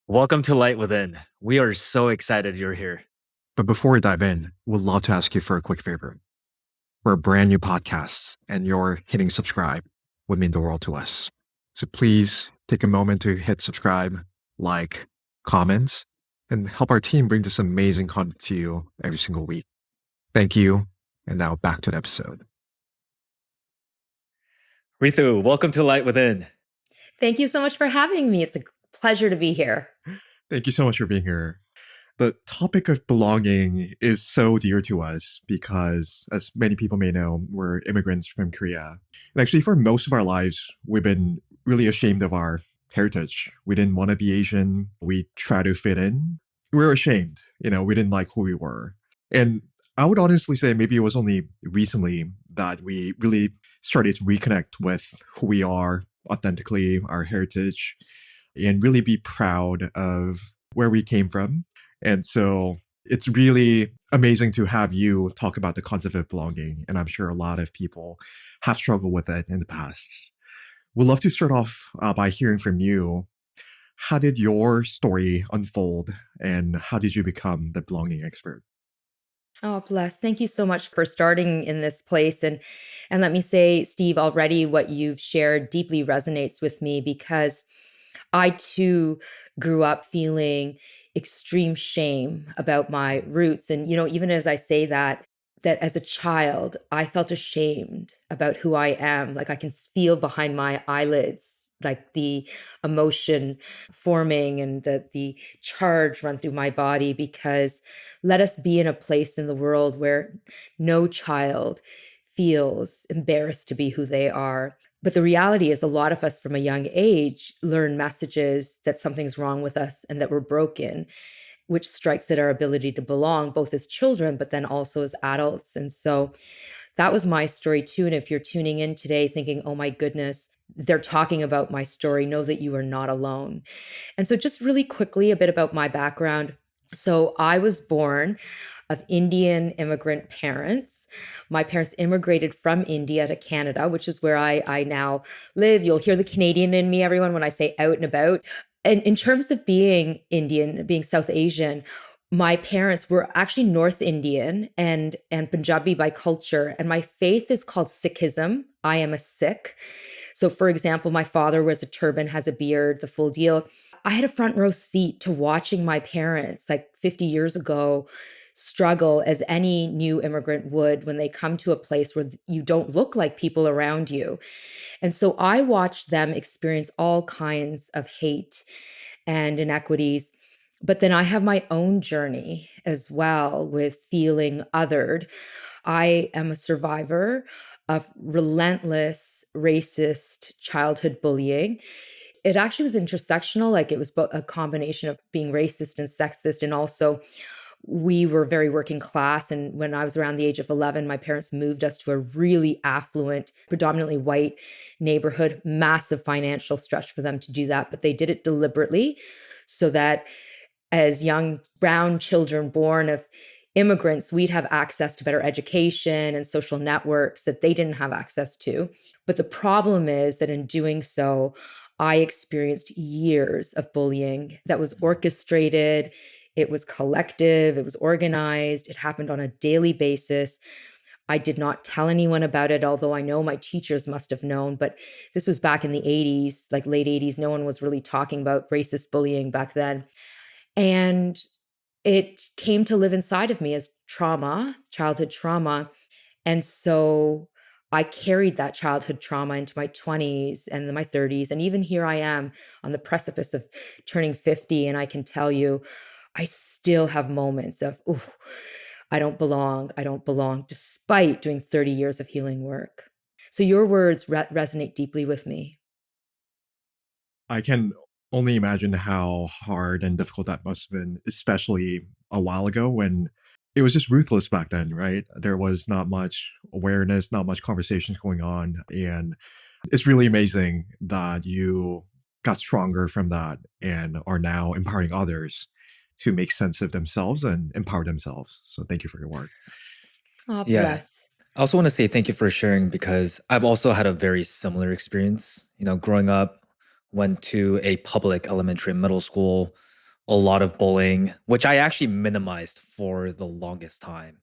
Welcome to Light Within. We are so excited you're here. But before we dive in, we'd love to ask you for a quick favor. We're a brand new podcast, and your hitting subscribe would mean the world to us. So please take a moment to hit subscribe, like, comments, and help our team bring this amazing content to you every single week. Thank you. And now back to the episode. Ritu, welcome to Light Within. Thank you so much for having me. It's a pleasure to be here. Thank you so much for being here. The topic of belonging is so dear to us because, as many people may know, we're immigrants from Korea. And actually, for most of our lives, we've been really ashamed of our heritage. We didn't want to be Asian. We tried to fit in. We were ashamed. We didn't like who we were. And I would honestly say maybe it was only recently that we really started to reconnect with who we are authentically, our heritage, and really be proud of where we came from. And so it's really amazing to have you talk about the concept of belonging. And I'm sure a lot of people have struggled with it in the past. We'd love to start off by hearing from you. How did your story unfold and how did you become the belonging expert? Oh, bless. Thank you so much for starting in this place. And let me say, Steve, already what you've shared deeply resonates with me because I too grew up feeling extreme shame about my roots. And, even as I say that as a child, I felt ashamed about who I am. Like I can feel behind my eyelids, like the emotion forming and the charge run through my body because let us be in a place in the world where no child feels embarrassed to be who they are. But the reality is, a lot of us from a young age learn messages that something's wrong with us and that we're broken, which strikes at our ability to belong, both as children, but then also as adults. And so that was my story too. And if you're tuning in today thinking, oh my goodness, they're talking about my story, know that you are not alone. And so just really quickly, a bit about my background. So I was born of Indian immigrant parents. My parents immigrated from India to Canada, which is where I now live. You'll hear the Canadian in me, everyone, when I say out and about. And in terms of being Indian, being South Asian, my parents were actually North Indian and Punjabi by culture. And my faith is called Sikhism. I am a Sikh. So, for example, my father wears a turban, has a beard, the full deal. I had a front row seat to watching my parents, like 50 years ago, struggle as any new immigrant would when they come to a place where you don't look like people around you. And so I watched them experience all kinds of hate and inequities. But then I have my own journey as well with feeling othered. I am a survivor of relentless racist childhood bullying. It actually was intersectional, like it was a combination of being racist and sexist, and also we were very working class. And when I was around the age of 11, my parents moved us to a really affluent, predominantly white neighborhood, massive financial stretch for them to do that. But they did it deliberately so that as young brown children born of immigrants, we'd have access to better education and social networks that they didn't have access to. But the problem is that in doing so, I experienced years of bullying that was orchestrated. It was collective, it was organized, it happened on a daily basis. I did not tell anyone about it, although I know my teachers must have known. But this was back in the 80s, like late 80s. No one was really talking about racist bullying back then. And it came to live inside of me as trauma, childhood trauma. And so I carried that childhood trauma into my 20s and my 30s. And even here I am on the precipice of turning 50. And I can tell you, I still have moments of, ooh, I don't belong, despite doing 30 years of healing work. So your words resonate deeply with me. I can only imagine how hard and difficult that must have been, especially a while ago when it was just ruthless back then, right? There was not much awareness, not much conversations going on. And it's really amazing that you got stronger from that and are now empowering others to make sense of themselves and empower themselves. So thank you for your work. Oh, Yeah. bless. I also want to say thank you for sharing because I've also had a very similar experience. Growing up, went to a public elementary and middle school. a lot of bullying, which I actually minimized for the longest time.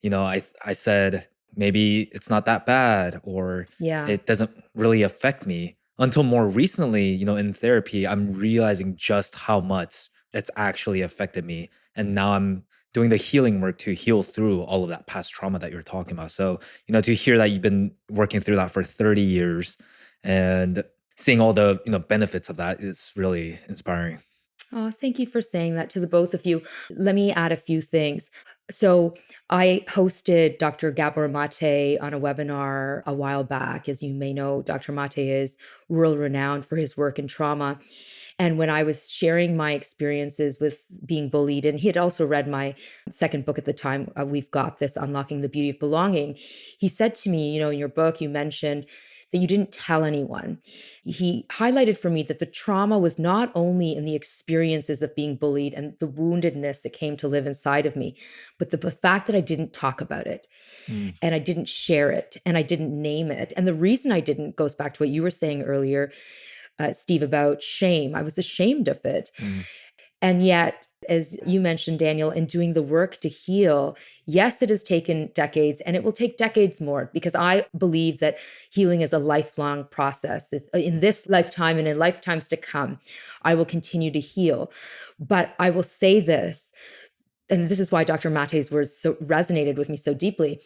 I said maybe it's not that bad or Yeah. it doesn't really affect me until more recently, in therapy, I'm realizing just how much it's actually affected me. And now I'm doing the healing work to heal through all of that past trauma that you're talking about. So, to hear that you've been working through that for 30 years and seeing all the, benefits of that is really inspiring. Oh, thank you for saying that to the both of you. Let me add a few things. So, I hosted Dr. Gabor Mate on a webinar a while back. As you may know, Dr. Mate is world renowned for his work in trauma. And when I was sharing my experiences with being bullied, and he had also read my second book at the time, We've Got This Unlocking the Beauty of Belonging, he said to me, in your book, you mentioned that you didn't tell anyone. He highlighted for me that the trauma was not only in the experiences of being bullied and the woundedness that came to live inside of me, but the fact that I didn't talk about it Mm, and I didn't share it and I didn't name it. And the reason I didn't goes back to what you were saying earlier, Steve, about shame. I was ashamed of it. mm, And yet, as you mentioned, Daniel, in doing the work to heal, yes, it has taken decades and it will take decades more because I believe that healing is a lifelong process. In this lifetime and in lifetimes to come, I will continue to heal. But I will say this, and this is why Dr. Mate's words so resonated with me so deeply.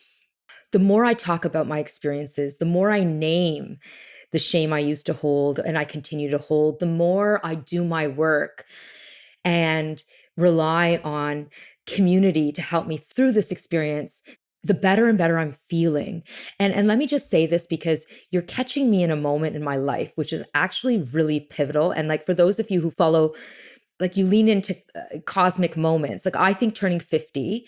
The more I talk about my experiences, the more I name the shame I used to hold and I continue to hold, the more I do my work and rely on community to help me through this experience, the better and better I'm feeling. And let me just say this because you're catching me in a moment in my life, which is actually really pivotal. And like for those of you who follow, like you lean into cosmic moments. Like I think turning 50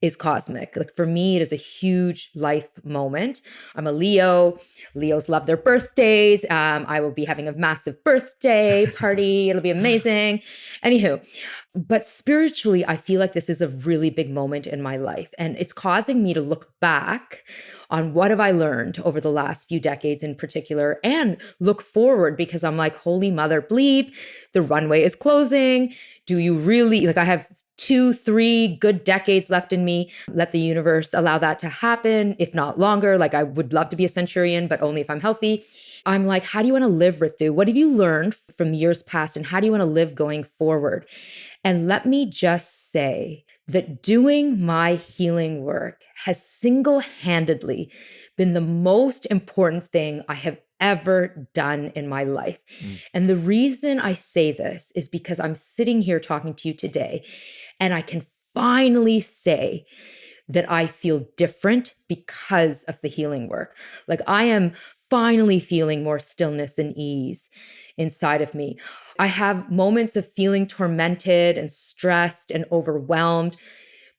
is cosmic. Like for me, it is a huge life moment. I'm a Leo. Leos love their birthdays. I will be having a massive birthday party. It'll be amazing. Anywho, but spiritually, I feel like this is a really big moment in my life. And it's causing me to look back on what have I learned over the last few decades in particular, and look forward because I'm like, holy mother bleep, the runway is closing. Do you really, like I have 2, 3 good decades left in me. Let the universe allow that to happen, if not longer. Like I would love to be a centurion, but only if I'm healthy. I'm like, how do you want to live, Ritu? What have you learned from years past? And how do you want to live going forward? And let me just say that doing my healing work has single handedly been the most important thing I have ever done in my life. mm, And the reason I say this is because I'm sitting here talking to you today, and I can finally say that I feel different because of the healing work. Like I am finally feeling more stillness and ease inside of me. I have moments of feeling tormented and stressed and overwhelmed.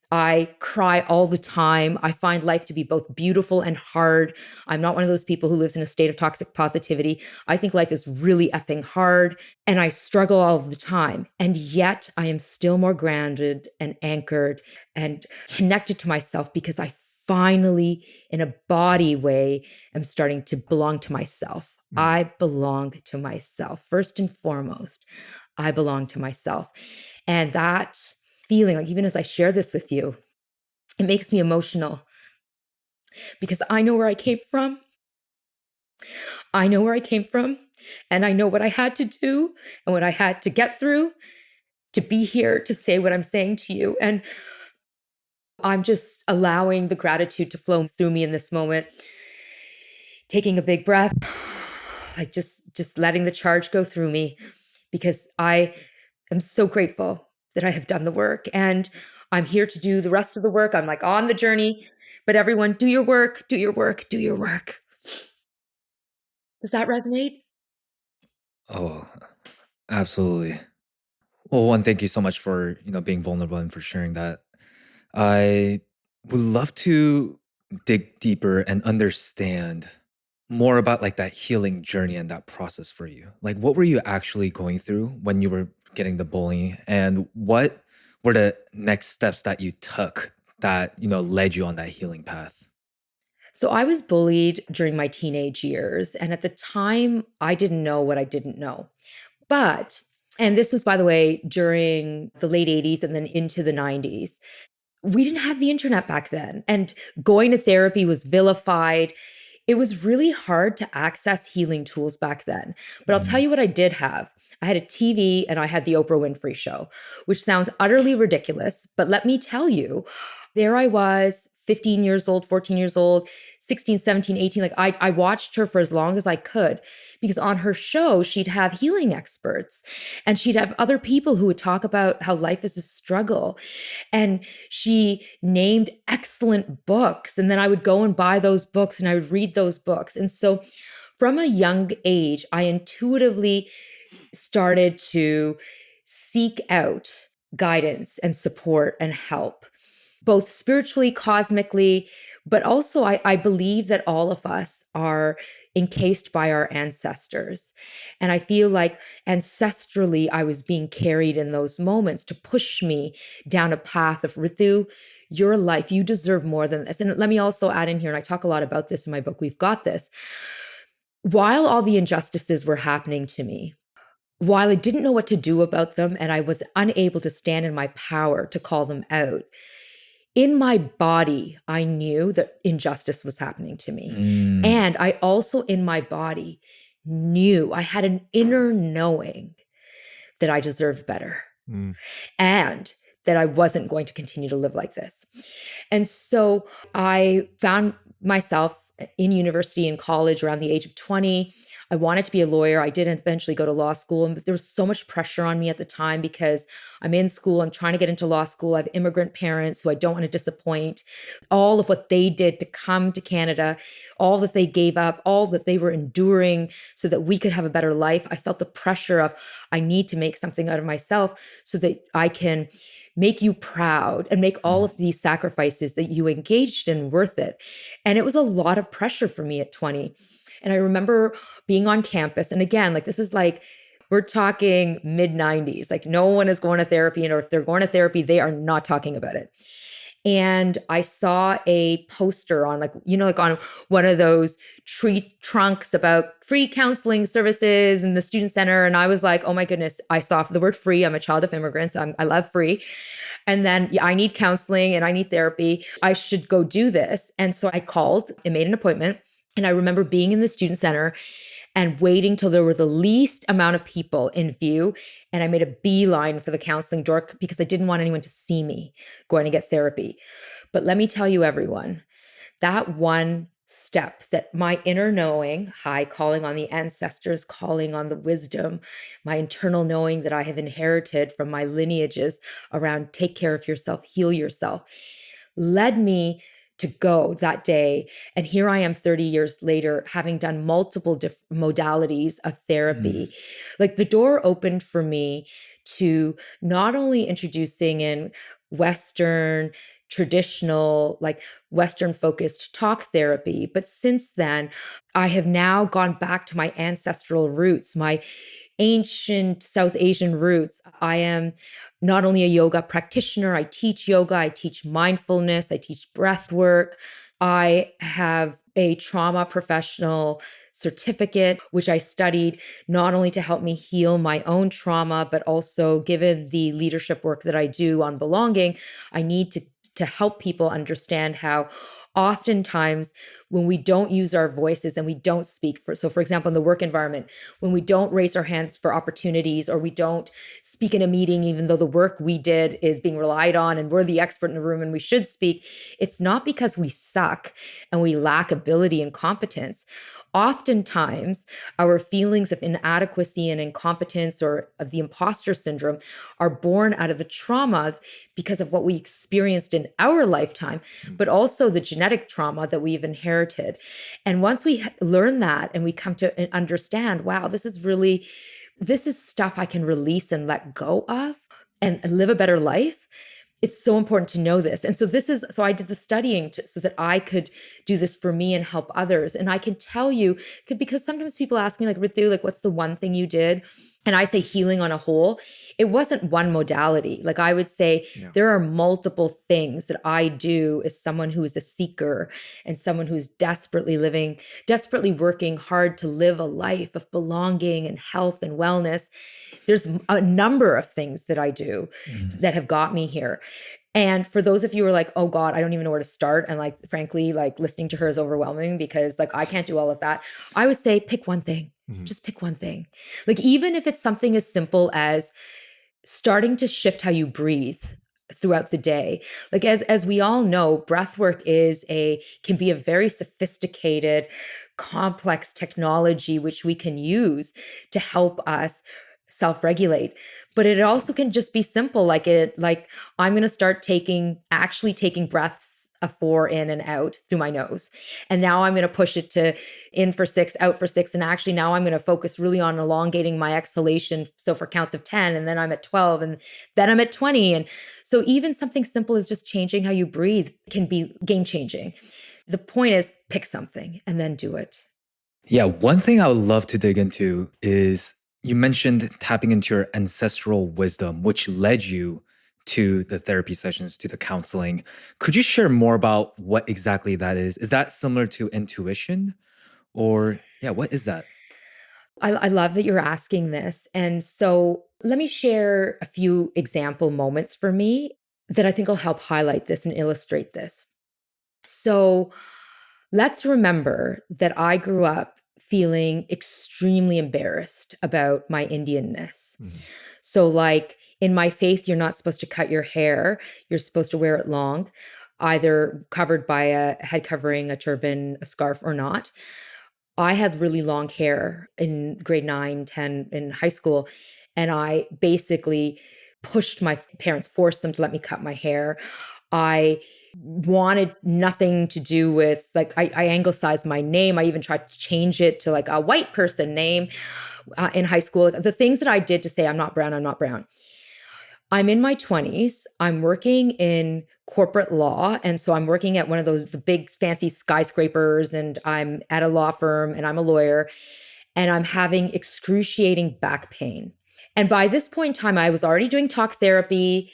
I cry all the time. I find life to be both beautiful and hard. I'm not one of those people who lives in a state of toxic positivity. I think life is really effing hard and I struggle all the time. And yet I am still more grounded and anchored and connected to myself because I finally, in a body way, am starting to belong to myself. mm. I belong to myself. First and foremost, I belong to myself. And that feeling, like even as I share this with you, it makes me emotional because I know where I came from. I know where I came from, and I know what I had to do and what I had to get through to be here to say what I'm saying to you. And I'm just allowing the gratitude to flow through me in this moment, taking a big breath, like just letting the charge go through me because I am so grateful that I have done the work and I'm here to do the rest of the work. I'm like on the journey, but everyone do your work, do your work, do your work. Does that resonate? Oh, absolutely. Well, one, thank you so much for, being vulnerable and for sharing that. I would love to dig deeper and understand more about like that healing journey and that process for you. Like what were you actually going through when you were getting the bullying and what were the next steps that you took that, led you on that healing path? So I was bullied during my teenage years. And at the time, I didn't know what I didn't know. But And this was, by the way, during the late 80s and then into the 90s. We didn't have the internet back then. And going to therapy was vilified. It was really hard to access healing tools back then. But I'll tell Mm. you what I did have. I had a TV and I had the Oprah Winfrey Show, which sounds utterly ridiculous. But let me tell you, there I was, 15 years old, 14 years old, 16, 17, 18. Like I watched her for as long as I could because on her show, she'd have healing experts and she'd have other people who would talk about how life is a struggle. And she named excellent books. And then I would go and buy those books and I would read those books. And so from a young age, I intuitively started to seek out guidance and support and help, both spiritually, cosmically, but also I believe that all of us are encased by our ancestors. And I feel like ancestrally, I was being carried in those moments to push me down a path of Ritu, your life, you deserve more than this. And let me also add in here, and I talk a lot about this in my book, We've Got This. While all the injustices were happening to me, while I didn't know what to do about them and I was unable to stand in my power to call them out, in my body, I knew that injustice was happening to me. Mm. And I also, in my body, knew I had an inner knowing that I deserved better Mm. and that I wasn't going to continue to live like this. And so I found myself in university and college around the age of 20. I wanted to be a lawyer. I did eventually go to law school, but there was so much pressure on me at the time because I'm in school, I'm trying to get into law school. I have immigrant parents who I don't want to disappoint. All of what they did to come to Canada, all that they gave up, all that they were enduring so that we could have a better life. I felt the pressure of, I need to make something out of myself so that I can make you proud and make all Mm. of these sacrifices that you engaged in worth it. And it was a lot of pressure for me at 20. And I remember being on campus. And again, like this is like, we're talking mid 90s. Like no one is going to therapy. And or if they're going to therapy, they are not talking about it. And I saw a poster on like, like on one of those tree trunks about free counseling services in the student center. And I was like, oh my goodness, I saw the word free. I'm a child of immigrants. I love free. And then I need counseling and I need therapy. I should go do this. And so I called and made an appointment. And I remember being in the student center and waiting till there were the least amount of people in view. And I made a beeline for the counseling door because I didn't want anyone to see me going to get therapy. But let me tell you, everyone, that one step that my inner knowing, high calling on the ancestors, calling on the wisdom, my internal knowing that I have inherited from my lineages around take care of yourself, heal yourself, led me to go that day. And here I am 30 years later, having done multiple modalities of Mm. therapy. Like the door opened for me to not only introducing in Western, traditional, like Western focused talk therapy, but since then, I have now gone back to my ancestral roots, my ancient South Asian roots. I am not only a yoga practitioner, I teach yoga, I teach mindfulness, I teach breath work. I have a trauma professional certificate, which I studied not only to help me heal my own trauma, but also given the leadership work that I do on belonging, I need to help people understand how oftentimes when we don't use our voices and we don't speak for example, in the work environment, when we don't raise our hands for opportunities or we don't speak in a meeting, even though the work we did is being relied on and we're the expert in the room and we should speak, it's not because we suck and we lack ability and competence. Oftentimes, our feelings of inadequacy and incompetence or of the imposter syndrome are born out of the trauma because of what we experienced in our lifetime, but also the genetic trauma that we've inherited. And once we learn that and we come to understand, wow, this is stuff I can release and let go of and live a better life. It's so important to know this. And so I did the studying so that I could do this for me and help others. And I can tell you, because sometimes people ask me like, Ritu, like, what's the one thing you did? and I say healing on a whole, it wasn't one modality. Like I would say Yeah. there are multiple things that I do as someone who is a seeker and someone who's desperately working hard to live a life of belonging and health and wellness. There's a number of things that I do that have got me here. And for those of you who are like, oh God, I don't even know where to start. And like, frankly, like listening to her is overwhelming because like I can't do all of that. I would say pick one thing. Just pick one thing. Like, even if it's something as simple as starting to shift how you breathe throughout the day. Like, as we all know, breath work can be a very sophisticated, complex technology, which we can use to help us self-regulate. But it also can just be simple. Like I'm going to start actually taking breaths of 4 in and out through my nose. And now I'm going to push it to in for 6, out for 6. And actually now I'm going to focus really on elongating my exhalation. So for counts of 10, and then I'm at 12, and then I'm at 20. And so even something simple as just changing how you breathe can be game changing. The point is pick something and then do it. Yeah, one thing I would love to dig into is you mentioned tapping into your ancestral wisdom, which led you to the therapy sessions, to the counseling. Could you share more about what exactly that is? Is that similar to intuition? Or, yeah, what is that? I love that you're asking this. And so let me share a few example moments for me that I think will help highlight this and illustrate this. So let's remember that I grew up feeling extremely embarrassed about my Indianness. So, like in my faith, you're not supposed to cut your hair, you're supposed to wear it long, either covered by a head covering, a turban, a scarf, or not. I had really long hair in grade 9, 10 in high school. And I basically pushed my parents, forced them to let me cut my hair. I wanted nothing to do with like I anglicized my name. I even tried to change it to like a white person name in high school. The things that I did to say I'm not brown, I'm not brown. I'm in my 20s. I'm working in corporate law. And so I'm working at one of the big fancy skyscrapers, and I'm at a law firm, and I'm a lawyer, and I'm having excruciating back pain. And by this point in time, I was already doing talk therapy.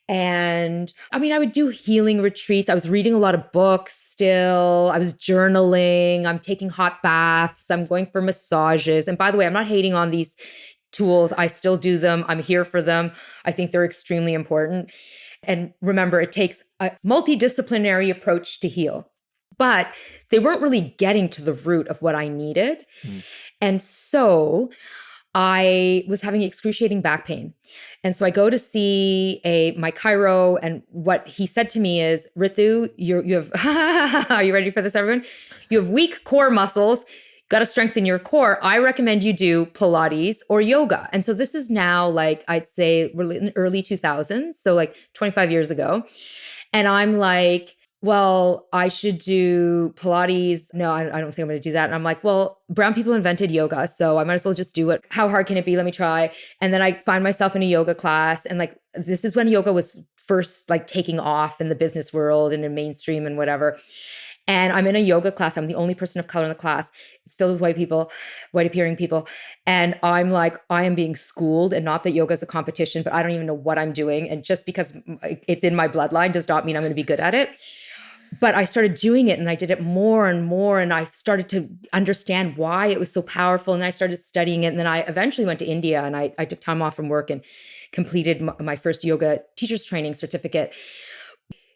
And I mean, I would do healing retreats. I was reading a lot of books still. I was journaling. I'm taking hot baths. I'm going for massages. And by the way, I'm not hating on these tools. I still do them. I'm here for them. I think they're extremely important. And remember, it takes a multidisciplinary approach to heal. But they weren't really getting to the root of what I needed. And so I was having excruciating back pain. And so I go to see my chiro, and what he said to me is, Ritu, you have, are you ready for this, everyone? You have weak core muscles. Got to strengthen your core. I recommend you do Pilates or yoga. And so this is now like, I'd say really in the early 2000s. So like 25 years ago. And I'm like, well, I should do Pilates. No, I don't think I'm going to do that. And I'm like, well, brown people invented yoga, so I might as well just do it. How hard can it be? Let me try. And then I find myself in a yoga class. And like, this is when yoga was first like taking off in the business world and in mainstream and whatever. And I'm in a yoga class. I'm the only person of color in the class. It's filled with white people, white appearing people. And I'm like, I am being schooled, and not that yoga is a competition, but I don't even know what I'm doing. And just because it's in my bloodline does not mean I'm going to be good at it. But I started doing it, and I did it more and more. And I started to understand why it was so powerful. And I started studying it. And then I eventually went to India, and I took time off from work and completed my first yoga teacher's training certificate.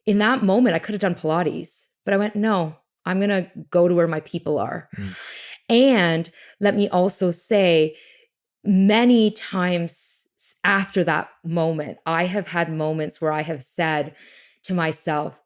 In that moment, I could have done Pilates, but I went, no, I'm going to go to where my people are. And let me also say, many times after that moment, I have had moments where I have said to myself,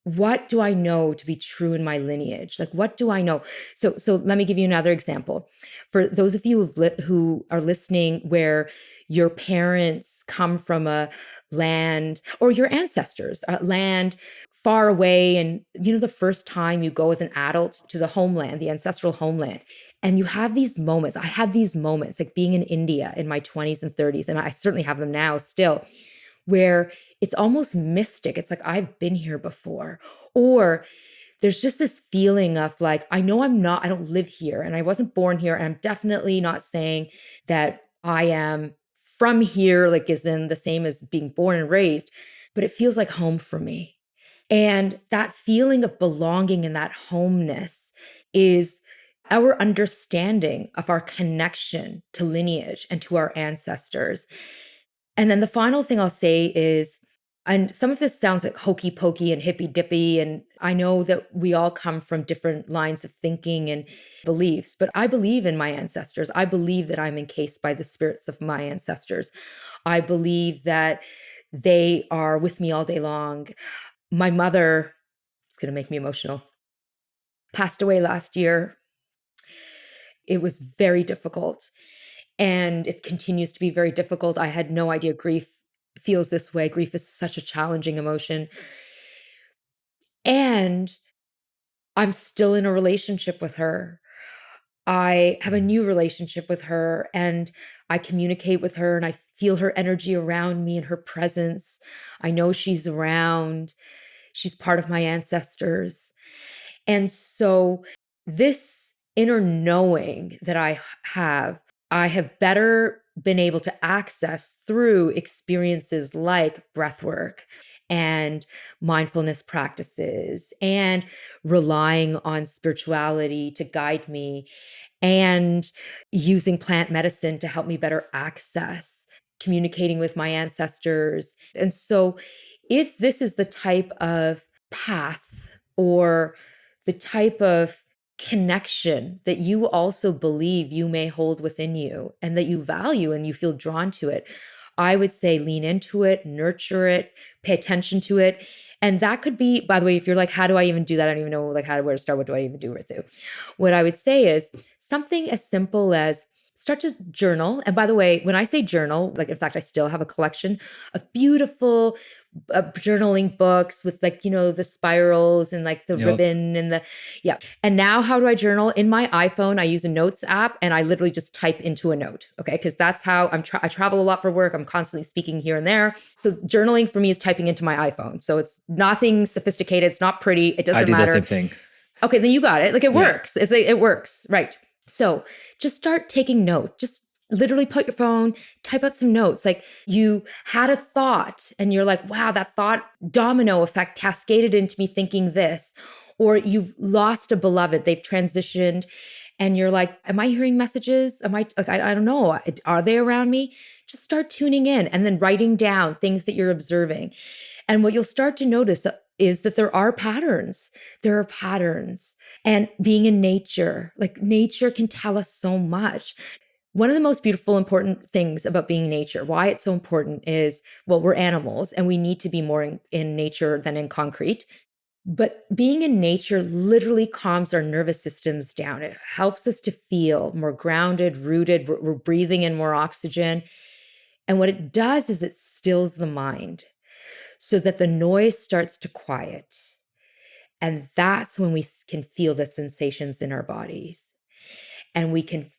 what do I know to be true in my lineage? Like, what do I know? So let me give you another example. For those of you who are listening, where your parents come from a land, or your ancestors, a land far away, and you know, the first time you go as an adult to the homeland, the ancestral homeland, and you have these moments. I had these moments, like being in India in my 20s and 30s, and I certainly have them now still, where it's almost mystic. It's like, I've been here before. Or there's just this feeling of like, I know I don't live here, and I wasn't born here. And I'm definitely not saying that I am from here, like is in the same as being born and raised, but it feels like home for me. And that feeling of belonging and that homeness is our understanding of our connection to lineage and to our ancestors. And then the final thing I'll say is, and some of this sounds like hokey pokey and hippy dippy. And I know that we all come from different lines of thinking and beliefs, but I believe in my ancestors. I believe that I'm encased by the spirits of my ancestors. I believe that they are with me all day long. My mother, it's going to make me emotional, passed away last year. It was very difficult. And it continues to be very difficult. I had no idea grief feels this way. Grief is such a challenging emotion. And I'm still in a relationship with her. I have a new relationship with her, and I communicate with her, and I feel her energy around me and her presence. I know she's around. She's part of my ancestors. And so, this inner knowing that I have better been able to access through experiences like breath work and mindfulness practices and relying on spirituality to guide me and using plant medicine to help me better access communicating with my ancestors. And so, if this is the type of path or the type of connection that you also believe you may hold within you and that you value and you feel drawn to it, I would say lean into it, nurture it, pay attention to it. And that could be, by the way, if you're like, how do I even do that? I don't even know like where to start. What do I even do with it? What I would say is something as simple as start to journal. And by the way, when I say journal, like in fact, I still have a collection of beautiful journaling books with like, the spirals and like the Yep. ribbon and yeah. And now how do I journal? In my iPhone, I use a notes app and I literally just type into a note. Okay. Because that's how I travel a lot for work. I'm constantly speaking here and there. So journaling for me is typing into my iPhone. So it's nothing sophisticated. It's not pretty. It I doesn't do the matter. same thing. Okay, then you got it. Like it Yeah. works. It works. Right. So just start taking note. Just literally put your phone, type out some notes. Like you had a thought and you're like, wow, that thought domino effect cascaded into me thinking this. Or you've lost a beloved, they've transitioned and you're like, am I hearing messages? Am I like, I don't know. Are they around me? Just start tuning in and then writing down things that you're observing. And what you'll start to notice is that there are patterns. There are patterns. And being in nature, like nature can tell us so much. One of the most beautiful, important things about being in nature, why it's so important is, well, we're animals and we need to be more in nature than in concrete. But being in nature literally calms our nervous systems down. It helps us to feel more grounded, rooted. We're breathing in more oxygen. And what it does is it stills the mind so that the noise starts to quiet. And that's when we can feel the sensations in our bodies and we can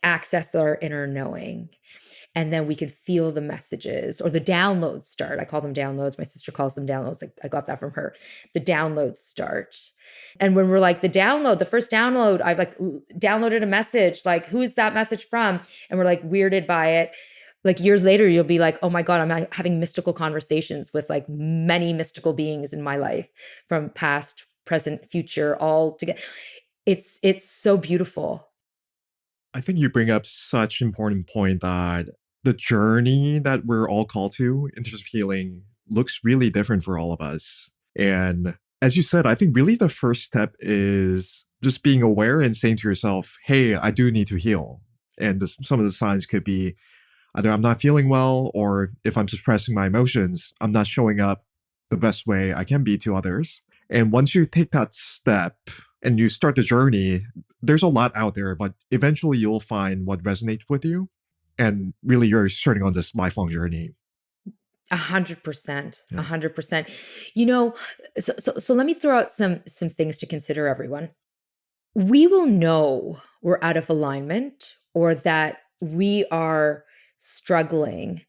access our inner knowing. And then we can feel the messages or the downloads start. I call them downloads. My sister calls them downloads. I got that from her. The downloads start. And when we're like, the first download, I've like downloaded a message, like, who is that message from? And we're like weirded by it. Like years later, you'll be like, oh my God, I'm having mystical conversations with like many mystical beings in my life from past, present, future, all together. It's so beautiful. I think you bring up such an important point that the journey that we're all called to in terms of healing looks really different for all of us. And as you said, I think really the first step is just being aware and saying to yourself, hey, I do need to heal. And some of the signs could be either I'm not feeling well, or if I'm suppressing my emotions, I'm not showing up the best way I can be to others. And once you take that step and you start the journey, there's a lot out there, but eventually you'll find what resonates with you. And really, you're starting on this lifelong journey. 100%, Yeah. 100%. So let me throw out some things to consider, everyone. We will know we're out of alignment or that we are struggling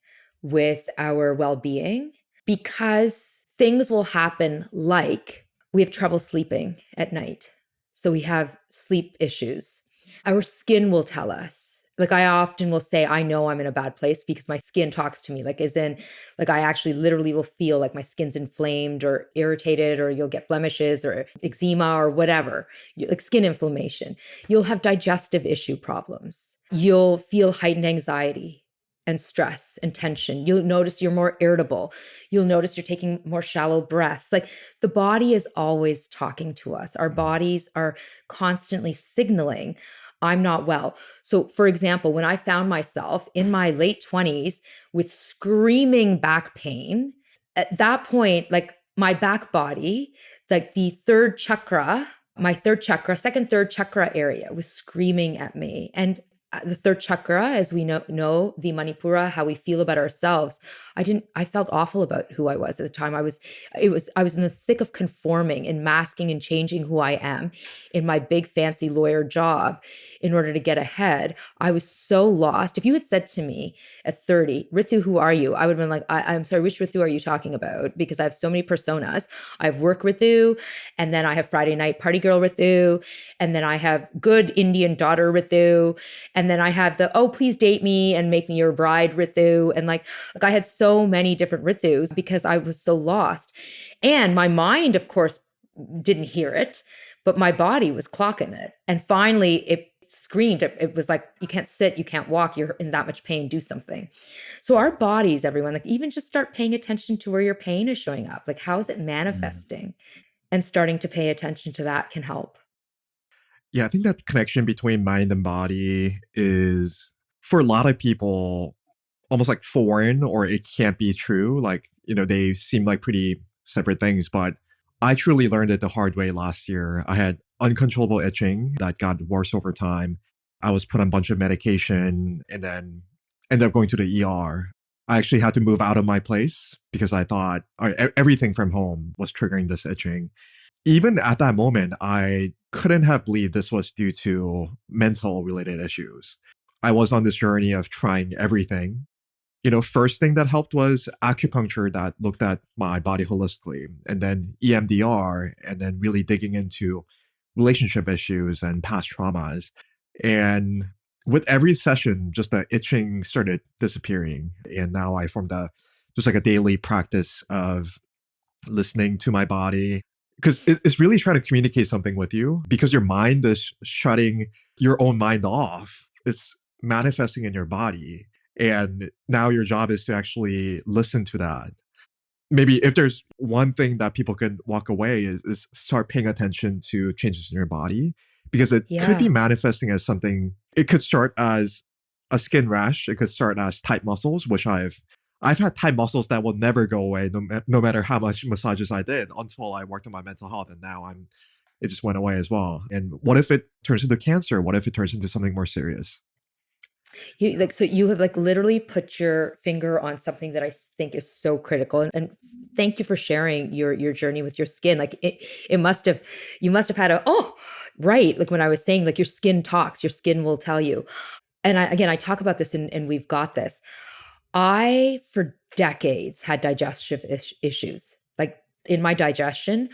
with our well-being because things will happen like we have trouble sleeping at night. So we have sleep issues. Our skin will tell us Like I often will say, I know I'm in a bad place because my skin talks to me. Like, as in, like I actually literally will feel like my skin's inflamed or irritated, or you'll get blemishes or eczema or whatever, like skin inflammation. You'll have digestive issue problems. You'll feel heightened anxiety and stress and tension. You'll notice you're more irritable. You'll notice you're taking more shallow breaths. Like the body is always talking to us. Our bodies are constantly signaling, I'm not well. So, for example, when I found myself in my late 20s with screaming back pain, at that point, like my back body, like the third chakra, my third chakra, second, third chakra area was screaming at me. And the third chakra, as we know the Manipura, how we feel about ourselves. I felt awful about who I was at the time. I was in the thick of conforming and masking and changing who I am in my big fancy lawyer job in order to get ahead. I was so lost. If you had said to me at 30, Ritu, who are you? I would have been like, I'm sorry, which Ritu are you talking about? Because I have so many personas. I have work Ritu, and then I have Friday night party girl Ritu, and then I have good Indian daughter Ritu, and then I have the, oh, please date me and make me your bride Ritu. And like I had so many different Ritus because I was so lost. And my mind, of course, didn't hear it, but my body was clocking it. And finally it screamed. It was like, you can't sit, you can't walk, you're in that much pain, do something. So our bodies, everyone, like even just start paying attention to where your pain is showing up. Like, how is it manifesting? And starting to pay attention to that can help. Yeah, I think that connection between mind and body is, for a lot of people, almost like foreign, or it can't be true. Like, they seem like pretty separate things, but I truly learned it the hard way last year. I had uncontrollable itching that got worse over time. I was put on a bunch of medication and then ended up going to the ER. I actually had to move out of my place because I thought everything from home was triggering this itching. Even at that moment, I couldn't have believed this was due to mental related issues. I was on this journey of trying everything. First thing that helped was acupuncture that looked at my body holistically, and then EMDR, and then really digging into relationship issues and past traumas. And with every session, just the itching started disappearing. And now I formed just like a daily practice of listening to my body, because it's really trying to communicate something with you, because your mind is shutting your own mind off. It's manifesting in your body. And now your job is to actually listen to that. Maybe if there's one thing that people can walk away is start paying attention to changes in your body, because it could be Yeah. manifesting as something. It could start as a skin rash. It could start as tight muscles, which I've had tight muscles that will never go away, no matter how much massages I did, until I worked on my mental health, and now it just went away as well. And what if it turns into cancer? What if it turns into something more serious? So you have like literally put your finger on something that I think is so critical. And thank you for sharing your journey with your skin. Like it must have, you must have had right. Like when I was saying, like your skin talks, your skin will tell you. And I talk about this and We've Got This. I, for decades, had digestive issues, like in my digestion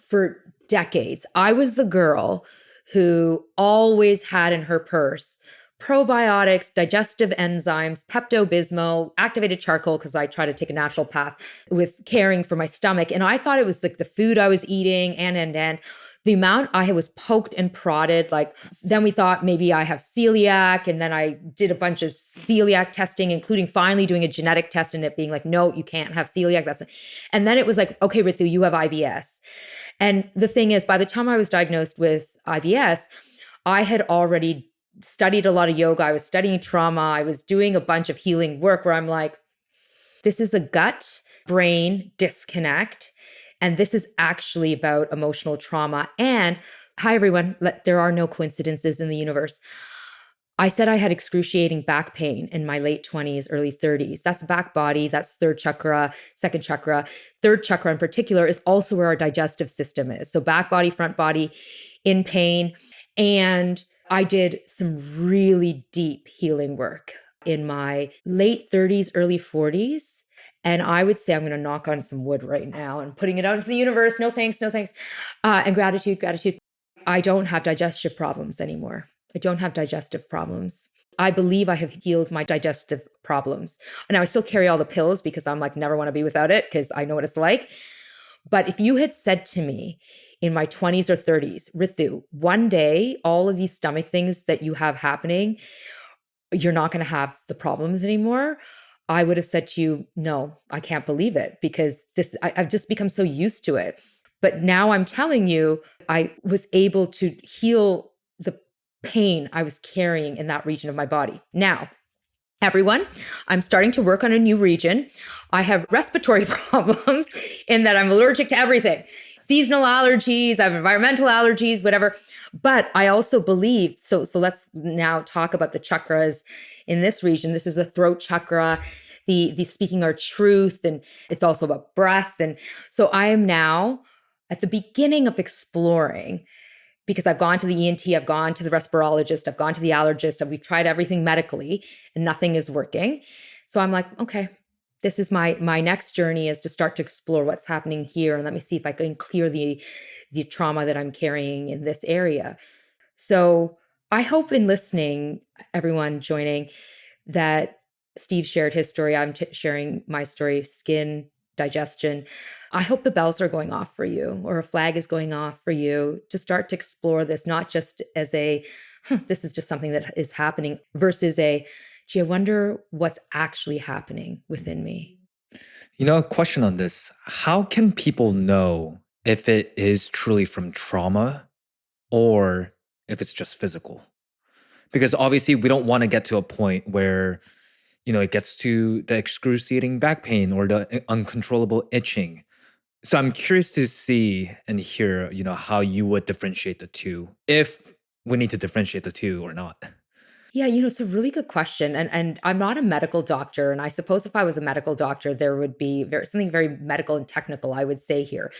for decades. I was the girl who always had in her purse probiotics, digestive enzymes, Pepto-Bismol, activated charcoal, because I try to take a natural path with caring for my stomach. And I thought it was like the food I was eating and the amount I was poked and prodded. Like then we thought maybe I have celiac, and then I did a bunch of celiac testing, including finally doing a genetic test and it being like, no, you can't have celiac. And then it was like, okay, Ritu, you have IBS. And the thing is, by the time I was diagnosed with IBS, I had already studied a lot of yoga. I was studying trauma. I was doing a bunch of healing work where I'm like, this is a gut brain disconnect. And this is actually about emotional trauma. And hi, everyone. There are no coincidences in the universe. I said I had excruciating back pain in my late 20s, early 30s. That's back body. That's third chakra, second chakra. Third chakra in particular is also where our digestive system is. So back body, front body, in pain. And I did some really deep healing work in my late 30s, early 40s. And I would say I'm going to knock on some wood right now and putting it out into the universe. No thanks, no thanks. And gratitude. I don't have digestive problems anymore. I don't have digestive problems. I believe I have healed my digestive problems. Now I still carry all the pills because I'm like, never want to be without it because I know what it's like. But if you had said to me in my 20s or 30s, Ritu, one day, all of these stomach things that you have happening, you're not going to have the problems anymore. I would have said to you, no, I can't believe it because I've just become so used to it. But now I'm telling you, I was able to heal the pain I was carrying in that region of my body. Now, everyone, I'm starting to work on a new region. I have respiratory problems in that I'm allergic to everything. Seasonal allergies, I have environmental allergies, whatever. But I also believe, so let's now talk about the chakras in this region. This is a throat chakra, the speaking our truth, and it's also about breath. And so I am now at the beginning of exploring because I've gone to the ENT, I've gone to the respirologist, I've gone to the allergist, we've tried everything medically and nothing is working. So I'm like, okay, this is my next journey is to start to explore what's happening here and let me see if I can clear the trauma that I'm carrying in this area. So I hope in listening, everyone joining, that Steve shared his story. I'm sharing my story, skin, digestion. I hope the bells are going off for you or a flag is going off for you to start to explore this, not just as this is just something that is happening versus gee, I wonder what's actually happening within me. A question on this. How can people know if it is truly from trauma or if it's just physical? Because obviously we don't want to get to a point where, it gets to the excruciating back pain or the uncontrollable itching. So I'm curious to see and hear, how you would differentiate the two, if we need to differentiate the two or not. Yeah, it's a really good question. And I'm not a medical doctor. And I suppose if I was a medical doctor, there would be something very medical and technical, I would say here.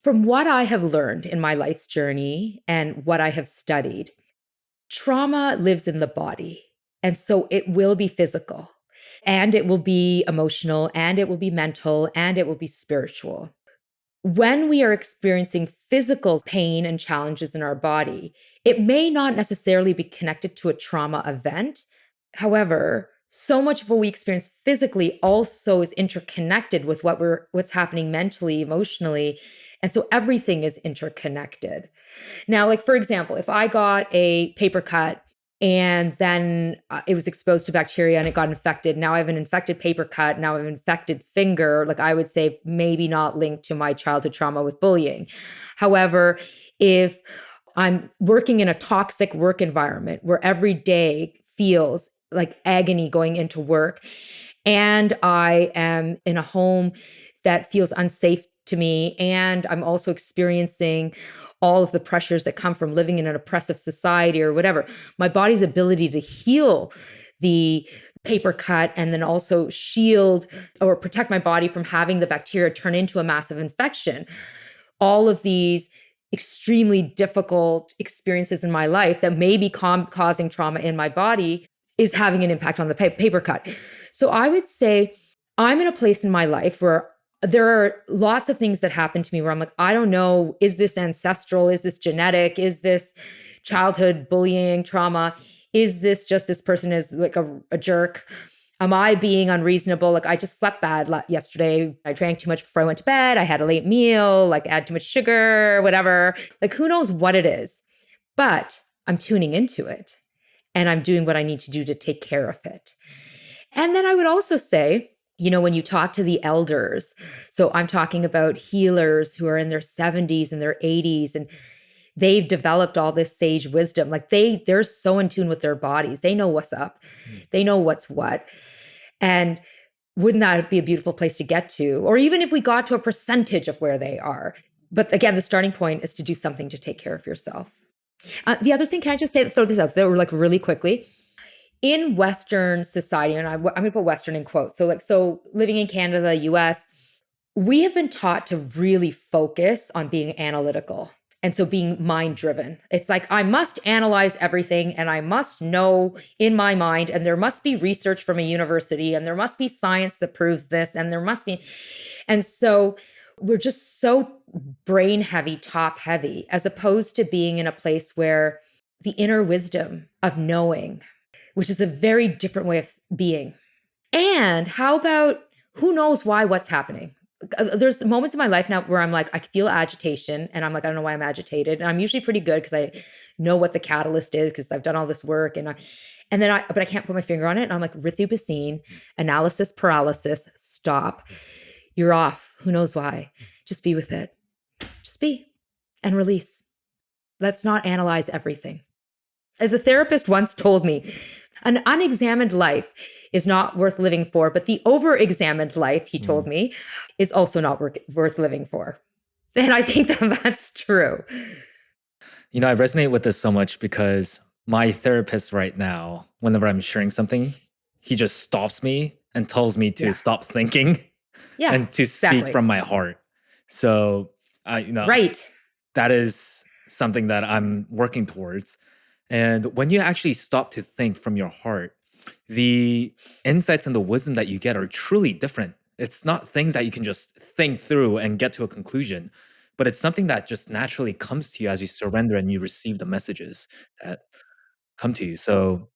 From what I have learned in my life's journey and what I have studied, trauma lives in the body. And so it will be physical and it will be emotional and it will be mental and it will be spiritual. When we are experiencing physical pain and challenges in our body, it may not necessarily be connected to a trauma event. However, so much of what we experience physically also is interconnected with what's happening mentally, emotionally. And so everything is interconnected. Now, like for example, if I got a paper cut and then it was exposed to bacteria and it got infected. Now I have an infected paper cut. Now I have an infected finger. Like I would say, maybe not linked to my childhood trauma with bullying. However, if I'm working in a toxic work environment where every day feels like agony going into work, and I am in a home that feels unsafe to me, and I'm also experiencing all of the pressures that come from living in an oppressive society or whatever, my body's ability to heal the paper cut and then also shield or protect my body from having the bacteria turn into a massive infection. All of these extremely difficult experiences in my life that may be causing trauma in my body is having an impact on the paper cut. So I would say I'm in a place in my life where there are lots of things that happen to me where I'm like, I don't know, is this ancestral? Is this genetic? Is this childhood bullying, trauma? Is this just this person is like a jerk? Am I being unreasonable? Like I just slept bad yesterday. I drank too much before I went to bed. I had a late meal, like I had too much sugar, whatever. Like who knows what it is? But I'm tuning into it and I'm doing what I need to do to take care of it. And then I would also say, when you talk to the elders, so I'm talking about healers who are in their 70s and their 80s, and they've developed all this sage wisdom. Like they're so in tune with their bodies. They know what's up. They know what's what. And wouldn't that be a beautiful place to get to? Or even if we got to a percentage of where they are. But again, the starting point is to do something to take care of yourself. The other thing, can I just throw this out there like really quickly? In Western society, and I'm going to put Western in quotes. So living in Canada, US, we have been taught to really focus on being analytical. And so being mind driven. It's like, I must analyze everything and I must know in my mind, and there must be research from a university and there must be science that proves this. And there must be. And so we're just so brain heavy, top heavy, as opposed to being in a place where the inner wisdom of knowing, which is a very different way of being. And how about who knows why what's happening? There's moments in my life now where I'm like, I feel agitation and I'm like, I don't know why I'm agitated. And I'm usually pretty good because I know what the catalyst is because I've done all this work but I can't put my finger on it. And I'm like, Ritu Bhasin, analysis paralysis, stop. You're off. Who knows why? Just be with it. Just be and release. Let's not analyze everything. As a therapist once told me, an unexamined life is not worth living for, but the over-examined life, he told me, is also not worth living for. And I think that that's true. You know, I resonate with this so much because my therapist right now, whenever I'm sharing something, he just stops me and tells me to Yeah. stop thinking Yeah, and to speak exactly. from my heart. So, Right. that is something that I'm working towards. And when you actually stop to think from your heart, the insights and the wisdom that you get are truly different. It's not things that you can just think through and get to a conclusion, but it's something that just naturally comes to you as you surrender and you receive the messages that come to you. So,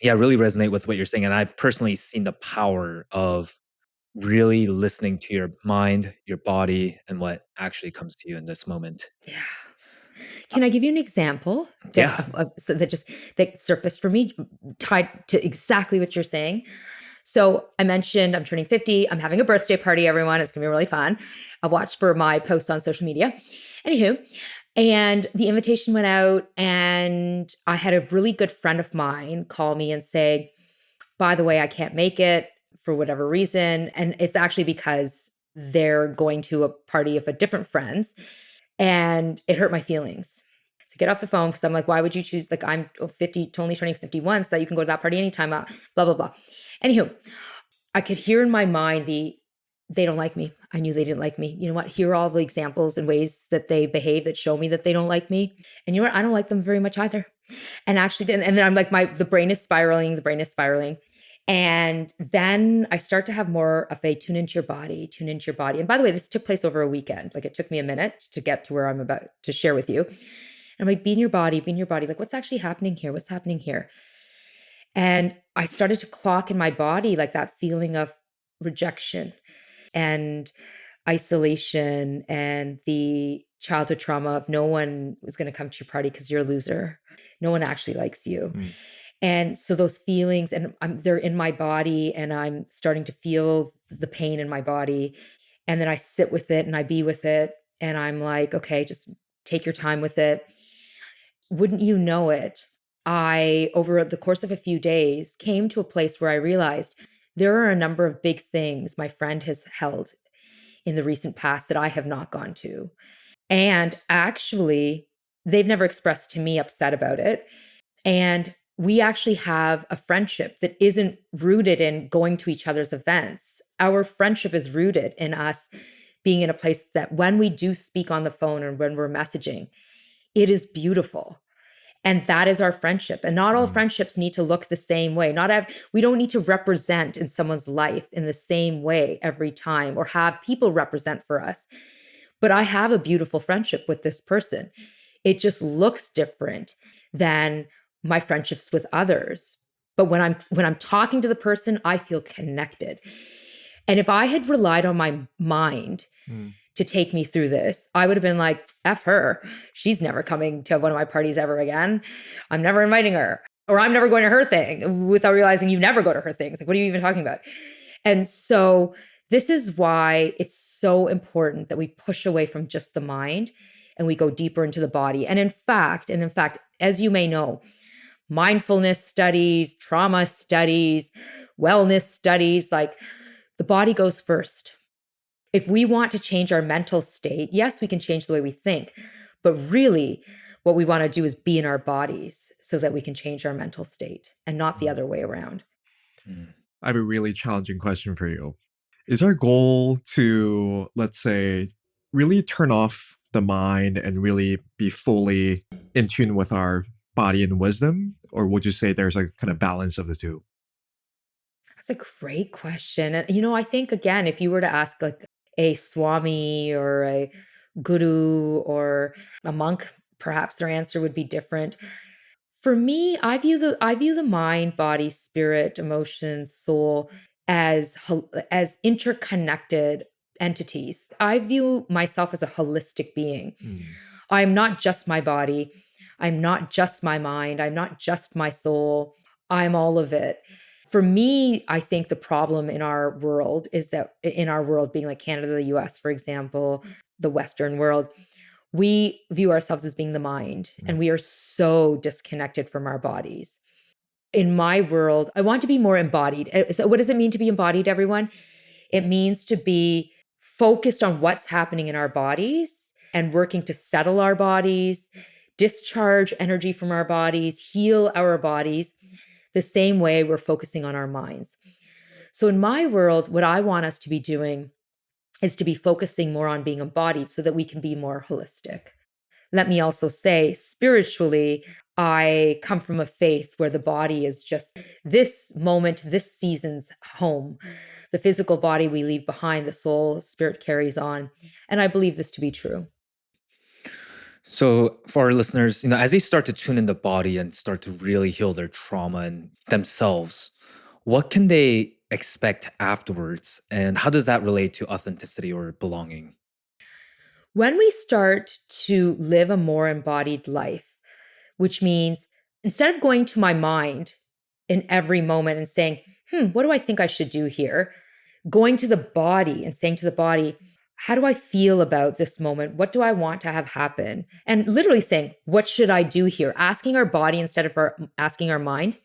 yeah, I really resonate with what you're saying. And I've personally seen the power of really listening to your mind, your body, and what actually comes to you in this moment. Yeah. Can I give you an example Yeah. that surfaced for me, tied to exactly what you're saying? So I mentioned I'm turning 50. I'm having a birthday party, everyone. It's going to be really fun. I've watched for my posts on social media. Anywho, and the invitation went out, and I had a really good friend of mine call me and say, by the way, I can't make it for whatever reason. And it's actually because they're going to a party of a different friends, and it hurt my feelings to get off the phone because I'm like, why would you choose? Like, I'm 50, only turning 51, so that you can go to that party anytime, blah, blah, blah. Anywho, I could hear in my mind they don't like me. I knew they didn't like me. You know what? Here are all the examples and ways that they behave that show me that they don't like me. And you know what? I don't like them very much either. And actually, and then I'm like, the brain is spiraling, the brain is spiraling. And then I start to have more of a tune into your body, tune into your body. And by the way, this took place over a weekend. Like, it took me a minute to get to where I'm about to share with you. And I'm like, be in your body, be in your body. Like, what's actually happening here? What's happening here? And I started to clock in my body, like that feeling of rejection and isolation and the childhood trauma of no one is going to come to your party because you're a loser. No one actually likes you. And so those feelings, and they're in my body, and I'm starting to feel the pain in my body. And then I sit with it and I be with it. And I'm like, okay, just take your time with it. Wouldn't you know it? I, over the course of a few days, came to a place where I realized there are a number of big things my friend has held in the recent past that I have not gone to. And actually, they've never expressed to me upset about it. And we actually have a friendship that isn't rooted in going to each other's events. Our friendship is rooted in us being in a place that when we do speak on the phone or when we're messaging, it is beautiful. And that is our friendship. And not all friendships need to look the same way. We don't need to represent in someone's life in the same way every time or have people represent for us. But I have a beautiful friendship with this person. It just looks different than my friendships with others. But when I'm talking to the person, I feel connected. And if I had relied on my mind to take me through this, I would have been like, F her. She's never coming to one of my parties ever again. I'm never inviting her. Or I'm never going to her thing, without realizing you never go to her things. Like, what are you even talking about? And so this is why it's so important that we push away from just the mind and we go deeper into the body. And in fact, as you may know, mindfulness studies, trauma studies, wellness studies, like, the body goes first. If we want to change our mental state, yes, we can change the way we think, but really what we want to do is be in our bodies so that we can change our mental state and not the other way around. I have a really challenging question for you. Is our goal to, let's say, really turn off the mind and really be fully in tune with our body and wisdom? Or would you say there's a kind of balance of the two? That's a great question. And, I think, again, if you were to ask like a swami or a guru or a monk, perhaps their answer would be different. For me, I view the mind, body, spirit, emotions, soul as interconnected entities. I view myself as a holistic being. Mm. I'm not just my body. I'm not just my mind. I'm not just my soul. I'm all of it. For me, I think the problem in our world is that in our world, being like Canada, the US, for example, the Western world, we view ourselves as being the mind, and Mm. we are so disconnected from our bodies. In my world, I want to be more embodied. So, what does it mean to be embodied, everyone? It means to be focused on what's happening in our bodies and working to settle our bodies, discharge energy from our bodies, heal our bodies, the same way we're focusing on our minds. So, in my world, what I want us to be doing is to be focusing more on being embodied so that we can be more holistic. Let me also say, spiritually, I come from a faith where the body is just this moment, this season's home. The physical body we leave behind, the soul, spirit carries on. And I believe this to be true. So for our listeners, as they start to tune in the body and start to really heal their trauma and themselves, what can they expect afterwards? And how does that relate to authenticity or belonging? When we start to live a more embodied life, which means instead of going to my mind in every moment and saying, what do I think I should do here? Going to the body and saying to the body, how do I feel about this moment? What do I want to have happen? And literally saying, what should I do here? Asking our body instead of asking our mind,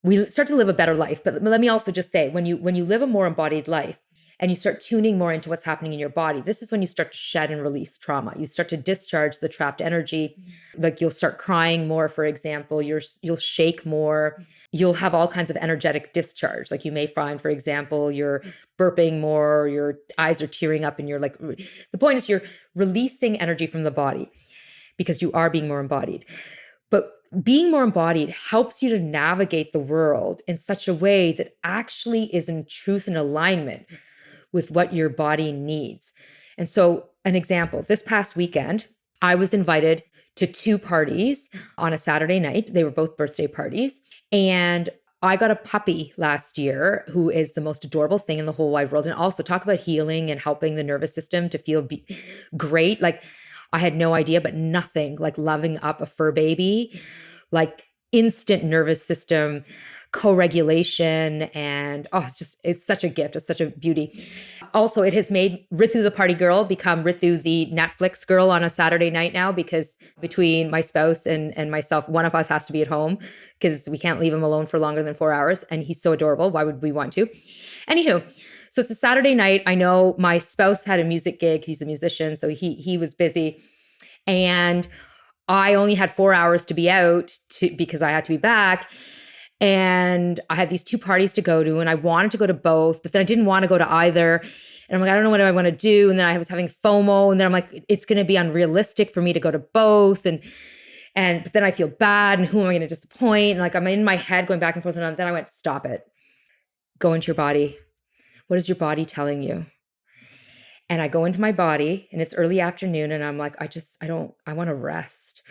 we start to live a better life. But let me also just say, when you live a more embodied life and you start tuning more into what's happening in your body, this is when you start to shed and release trauma. You start to discharge the trapped energy. Like you'll start crying more, for example. You'll shake more. You'll have all kinds of energetic discharge. Like you may find, for example, you're burping more, your eyes are tearing up, and you're like, the point is you're releasing energy from the body because you are being more embodied. But being more embodied helps you to navigate the world in such a way that actually is in truth and alignment with what your body needs. And so, an example, this past weekend, I was invited to two parties on a Saturday night. They were both birthday parties. And I got a puppy last year who is the most adorable thing in the whole wide world. And also, talk about healing and helping the nervous system to feel great. Like, I had no idea, but nothing like loving up a fur baby, like instant nervous system co-regulation. And it's such a gift. It's such a beauty. Also, it has made Ritu the party girl become Ritu the Netflix girl on a Saturday night now, because between my spouse and myself, one of us has to be at home because we can't leave him alone for longer than 4 hours. And he's so adorable. Why would we want to? Anywho, so it's a Saturday night. I know my spouse had a music gig. He's a musician, so he was busy. And I only had 4 hours to be out because I had to be back. And I had these two parties to go to, and I wanted to go to both, but then I didn't want to go to either. And I'm like, I don't know what I want to do. And then I was having FOMO, and then I'm like, it's going to be unrealistic for me to go to both. But then I feel bad, and who am I going to disappoint? And like I'm in my head going back and forth, and then I went, stop it. Go into your body. What is your body telling you? And I go into my body, and it's early afternoon, and I'm like, I want to rest.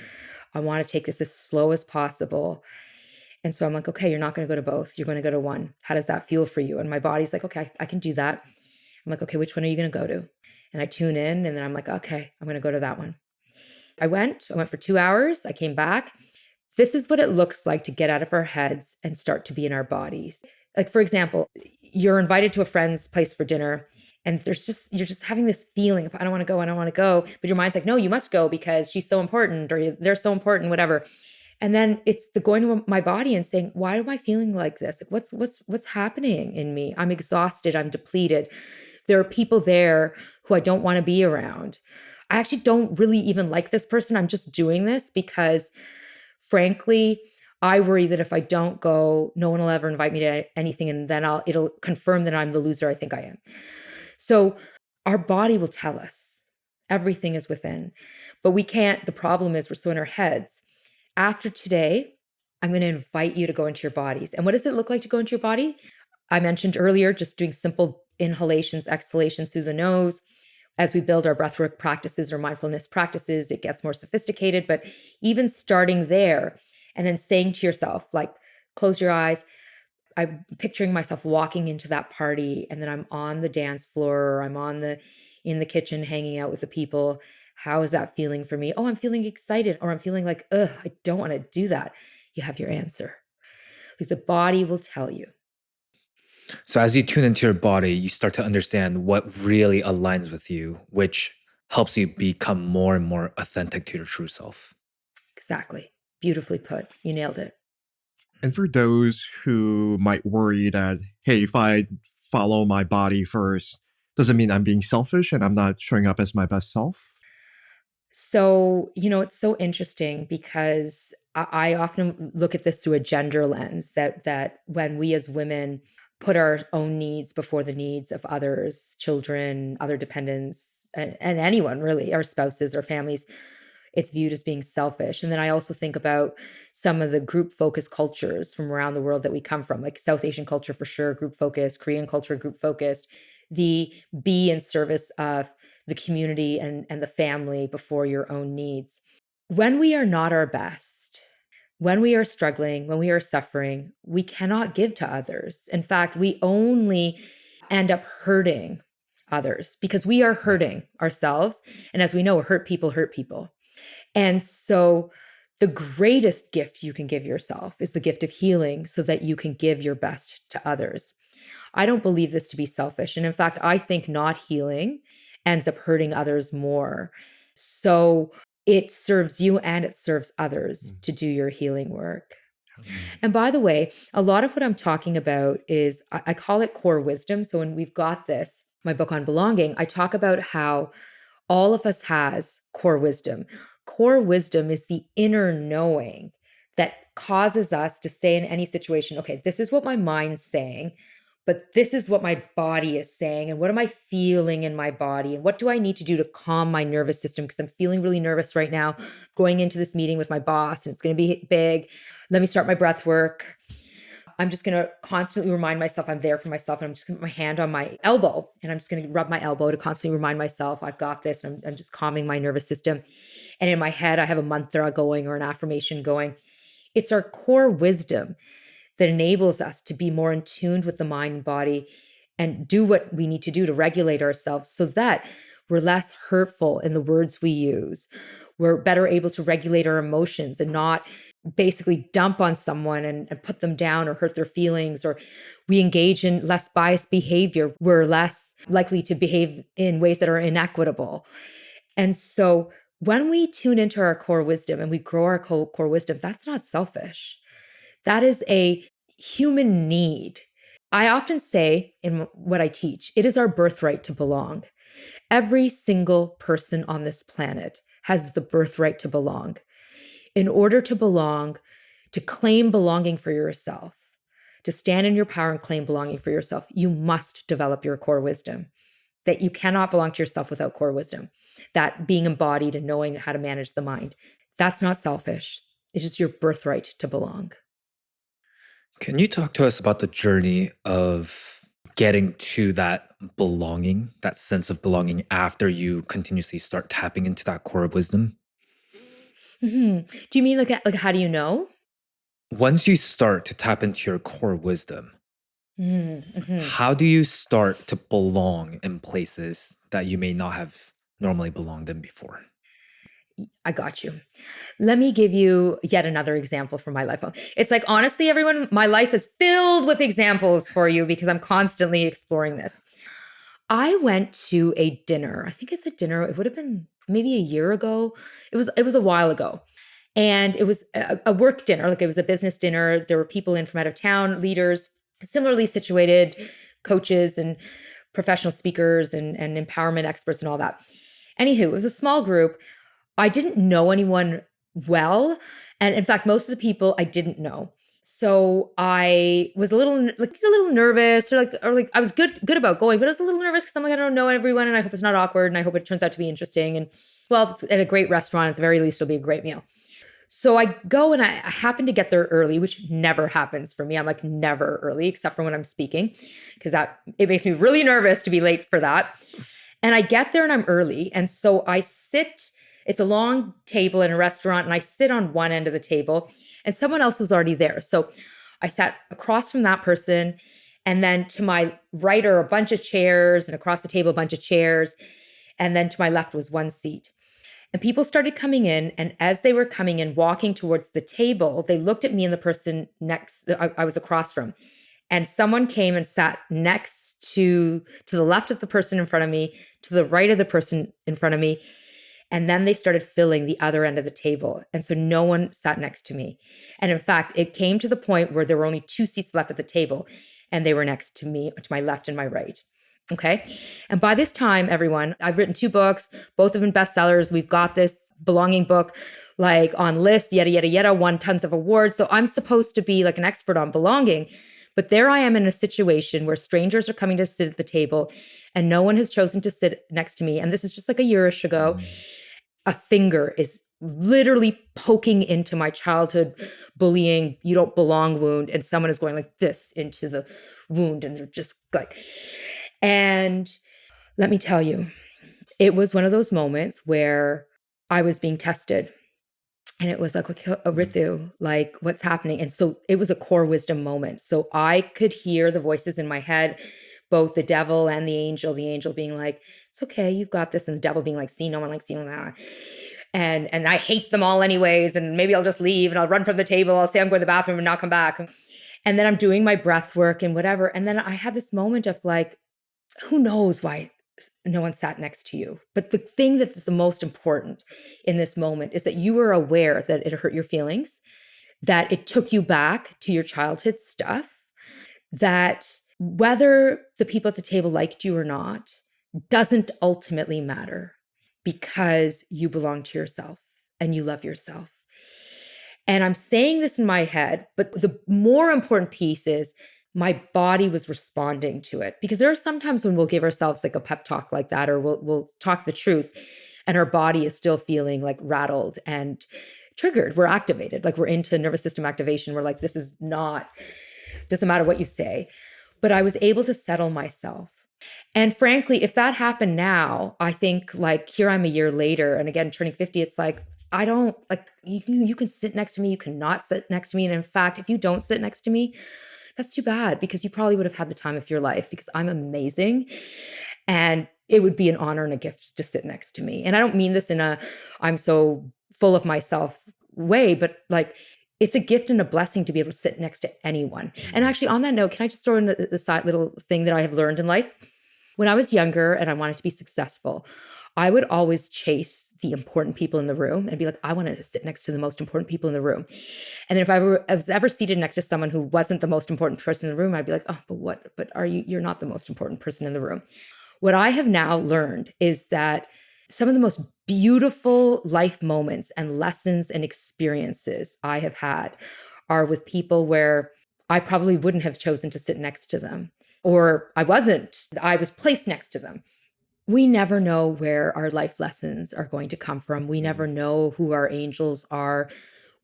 I want to take this as slow as possible. And so I'm like, okay, you're not going to go to both. You're going to go to one. How does that feel for you? And my body's like, okay, I can do that. I'm like, okay, which one are you going to go to? And I tune in, and then I'm like, okay, I'm going to go to that one. I went for 2 hours. I came back. This is what it looks like to get out of our heads and start to be in our bodies. Like, for example, you're invited to a friend's place for dinner, and you're just having this feeling of, I don't want to go, I don't want to go. But your mind's like, no, you must go because she's so important, or they're so important, whatever. And then it's the going to my body and saying, why am I feeling like this? Like, what's happening in me? I'm exhausted. I'm depleted. There are people there who I don't want to be around. I actually don't really even like this person. I'm just doing this because, frankly, I worry that if I don't go, no one will ever invite me to anything, and then it'll confirm that I'm the loser I think I am. So our body will tell us. Everything is within. But we can't. The problem is we're so in our heads. After today, I'm going to invite you to go into your bodies. And what does it look like to go into your body? I mentioned earlier, just doing simple inhalations, exhalations through the nose. As we build our breathwork practices or mindfulness practices, it gets more sophisticated. But even starting there And then saying to yourself, like, close your eyes. I'm picturing myself walking into that party, and then I'm on the dance floor, or I'm in the kitchen hanging out with the people. How is that feeling for me? Oh, I'm feeling excited, or I'm feeling like, ugh, I don't want to do that. You have your answer. Like, the body will tell you. So as you tune into your body, you start to understand what really aligns with you, which helps you become more and more authentic to your true self. Exactly. Beautifully put. You nailed it. And for those who might worry that, hey, if I follow my body first, does it mean I'm being selfish and I'm not showing up as my best self? So, it's so interesting because I often look at this through a gender lens, that when we as women put our own needs before the needs of others, children, other dependents, and anyone really, our spouses or families, it's viewed as being selfish. And then I also think about some of the group focused cultures from around the world that we come from, like South Asian culture for sure, group focused, Korean culture, group focused, the be in service of the community and the family before your own needs. When we are not our best, when we are struggling, when we are suffering, we cannot give to others. In fact, we only end up hurting others because we are hurting ourselves. And as we know, hurt people hurt people. And so the greatest gift you can give yourself is the gift of healing so that you can give your best to others. I don't believe this to be selfish. And in fact, I think not healing ends up hurting others more. So it serves you and it serves others to do your healing work. And by the way, a lot of what I'm talking about is, I call it core wisdom. So when we've got this, my book on belonging, I talk about how all of us has core wisdom. Core wisdom is the inner knowing that causes us to say in any situation, okay, this is what my mind's saying, but this is what my body is saying. And what am I feeling in my body? And what do I need to do to calm my nervous system? Because I'm feeling really nervous right now going into this meeting with my boss, and it's going to be big. Let me start my breath work. I'm just going to constantly remind myself I'm there for myself. And I'm just going to put my hand on my elbow, and I'm just going to rub my elbow to constantly remind myself I've got this. And I'm just calming my nervous system. And in my head, I have a mantra going or an affirmation going. It's our core wisdom that enables us to be more in tune with the mind and body and do what we need to do to regulate ourselves so that we're less hurtful in the words we use. We're better able to regulate our emotions and not basically dump on someone and put them down or hurt their feelings, or we engage in less biased behavior. We're less likely to behave in ways that are inequitable. And so when we tune into our core wisdom and we grow our core wisdom, that's not selfish. That is a human need. I often say in what I teach, it is our birthright to belong. Every single person on this planet has the birthright to belong. In order to belong, to claim belonging for yourself, to stand in your power and claim belonging for yourself, you must develop your core wisdom. That you cannot belong to yourself without core wisdom. That being embodied and knowing how to manage the mind. That's not selfish. It's just your birthright to belong. Can you talk to us about the journey of getting to that belonging, that sense of belonging after you continuously start tapping into that core of wisdom? Do you mean like how do you know? Once you start to tap into your core wisdom, Mm-hmm. how do you start to belong in places that you may not have normally belonged in before? I got you. Let me give you yet another example from my life. It's like, honestly, everyone, my life is filled with examples for you because I'm constantly exploring this. I went to a dinner. I think at the dinner, it would have been maybe a year ago. It was a while ago. And it was a work dinner, like it was a business dinner. There were people in from out of town, leaders, similarly situated, coaches and professional speakers and empowerment experts and all that. Anywho, it was a small group. I didn't know anyone well. And in fact, most of the people I didn't know. So I was a little nervous, or I was good about going, but I was a little nervous because I'm like, I don't know everyone and I hope it's not awkward and I hope it turns out to be interesting. And well, it's at a great restaurant, at the very least, it'll be a great meal. So I go and I happen to get there early, which never happens for me. I'm like never early except for when I'm speaking, because it makes me really nervous to be late for that. And I get there and I'm early. And so I sit It's a long table in a restaurant, and I sit on one end of the table, and someone else was already there. So I sat across from that person, and then to my right are a bunch of chairs, and across the table, a bunch of chairs. And then to my left was one seat. And people started coming in. And as they were coming in, walking towards the table, they looked at me and the person next, I was across from. And someone came and sat next to the left of the person in front of me, to the right of the person in front of me. And then they started filling the other end of the table. And so no one sat next to me. And in fact, it came to the point where there were only 2 seats left at the table, and they were next to me, to my left and my right. Okay. And by this time, everyone, I've written 2 books, both of them bestsellers. We've got this belonging book like on lists, yada, yada, yada, won tons of awards. So I'm supposed to be like an expert on belonging. But there I am in a situation where strangers are coming to sit at the table and no one has chosen to sit next to me. And this is just like a yearish ago. A finger is literally poking into my childhood bullying, you don't belong wound. And someone is going like this into the wound. And they're just like, and let me tell you, it was one of those moments where I was being tested. And it was like, okay, Ritu, like what's happening? And so it was a core wisdom moment. So I could hear the voices in my head, both the devil and the angel being like, it's okay, you've got this. And the devil being like, see no one, like, see no one. And I hate them all anyways. And maybe I'll just leave and I'll run from the table. I'll say I'm going to the bathroom and not come back. And then I'm doing my breath work and whatever. And then I had this moment of like, who knows why no one sat next to you. But the thing that is the most important in this moment is that you were aware that it hurt your feelings, that it took you back to your childhood stuff, that whether the people at the table liked you or not doesn't ultimately matter because you belong to yourself and you love yourself. And I'm saying this in my head, but the more important piece is my body was responding to it, because there are sometimes when we'll give ourselves like a pep talk like that, or we'll talk the truth and our body is still feeling like rattled and triggered. We're activated, like we're into nervous system activation. We're like, this is not, doesn't matter what you say. But I was able to settle myself. And frankly, if that happened now, I think like here I'm a year later, and again, turning 50, it's like, I don't like, you can sit next to me, you cannot sit next to me. And in fact, if you don't sit next to me, that's too bad, because you probably would have had the time of your life, because I'm amazing. And it would be an honor and a gift to sit next to me. And I don't mean this in a, I'm so full of myself way, but like, it's a gift and a blessing to be able to sit next to anyone. And actually on that note, can I just throw in the side little thing that I have learned in life? When I was younger and I wanted to be successful, I would always chase the important people in the room and be like, I wanted to sit next to the most important people in the room. And then if I was ever seated next to someone who wasn't the most important person in the room, I'd be like, oh, but what? But you're not the most important person in the room. What I have now learned is that some of the most beautiful life moments and lessons and experiences I have had are with people where I probably wouldn't have chosen to sit next to them, or I was placed next to them. We never know where our life lessons are going to come from. We never know who our angels are.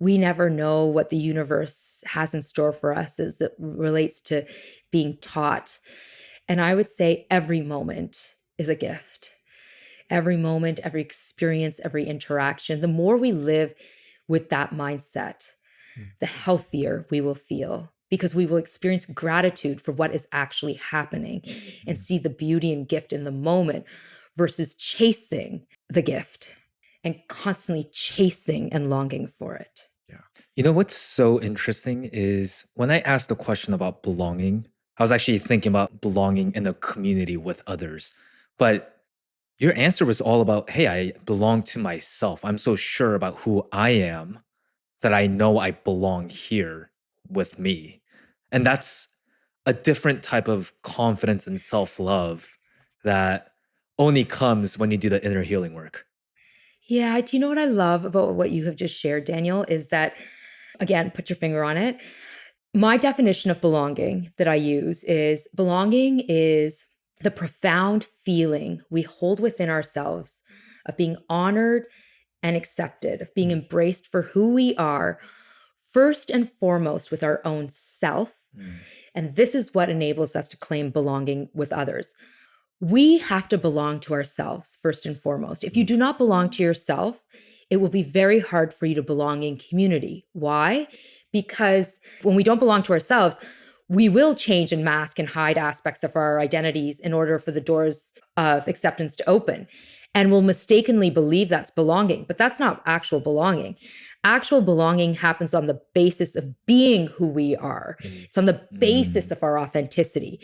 We never know what the universe has in store for us as it relates to being taught. And I would say every moment is a gift. Every moment, every experience, every interaction. The more we live with that mindset, the healthier we will feel, because we will experience gratitude for what is actually happening and see the beauty and gift in the moment versus chasing the gift and constantly chasing and longing for it. Yeah. You know what's so interesting is when I asked the question about belonging, I was actually thinking about belonging in a community with others. But your answer was all about, hey, I belong to myself. I'm so sure about who I am that I know I belong here with me. And that's a different type of confidence and self love that only comes when you do the inner healing work. Yeah. Do you know what I love about what you have just shared, Daniel, is that, again, put your finger on it. My definition of belonging that I use is belonging is the profound feeling we hold within ourselves of being honored and accepted, of being embraced for who we are, first and foremost with our own self. And this is what enables us to claim belonging with others. We have to belong to ourselves first and foremost. If you do not belong to yourself, it will be very hard for you to belong in community. Why? Because when we don't belong to ourselves, we will change and mask and hide aspects of our identities in order for the doors of acceptance to open. And we'll mistakenly believe that's belonging, but that's not actual belonging. Actual belonging happens on the basis of being who we are. It's on the basis of our authenticity.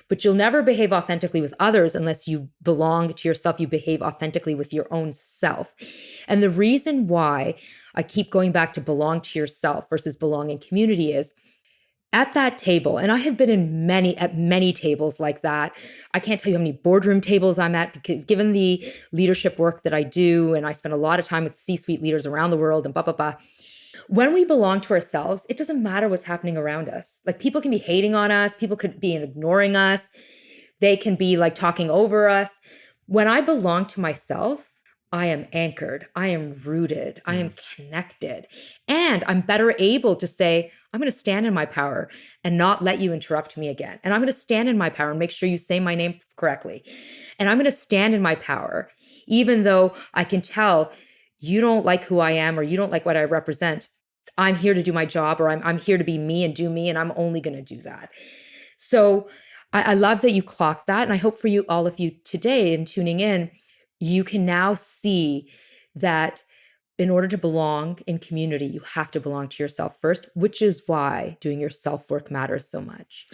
But you'll never behave authentically with others unless you belong to yourself. You behave authentically with your own self. And the reason why I keep going back to belong to yourself versus belong in community is at that table, and I have been at many tables like that. I can't tell you how many boardroom tables I'm at, because given the leadership work that I do, and I spend a lot of time with C-suite leaders around the world and blah, blah, blah. When we belong to ourselves, it doesn't matter what's happening around us. Like, people can be hating on us. People could be ignoring us. They can be like talking over us. When I belong to myself, I am anchored, I am rooted, I am connected, and I'm better able to say, I'm going to stand in my power and not let you interrupt me again. And I'm going to stand in my power and make sure you say my name correctly. And I'm going to stand in my power, even though I can tell you don't like who I am or you don't like what I represent. I'm here to do my job, or I'm here to be me and do me, and I'm only going to do that. So I love that you clocked that. And I hope for you, all of you today and tuning in, you can now see that in order to belong in community, you have to belong to yourself first, which is why doing your self-work matters so much.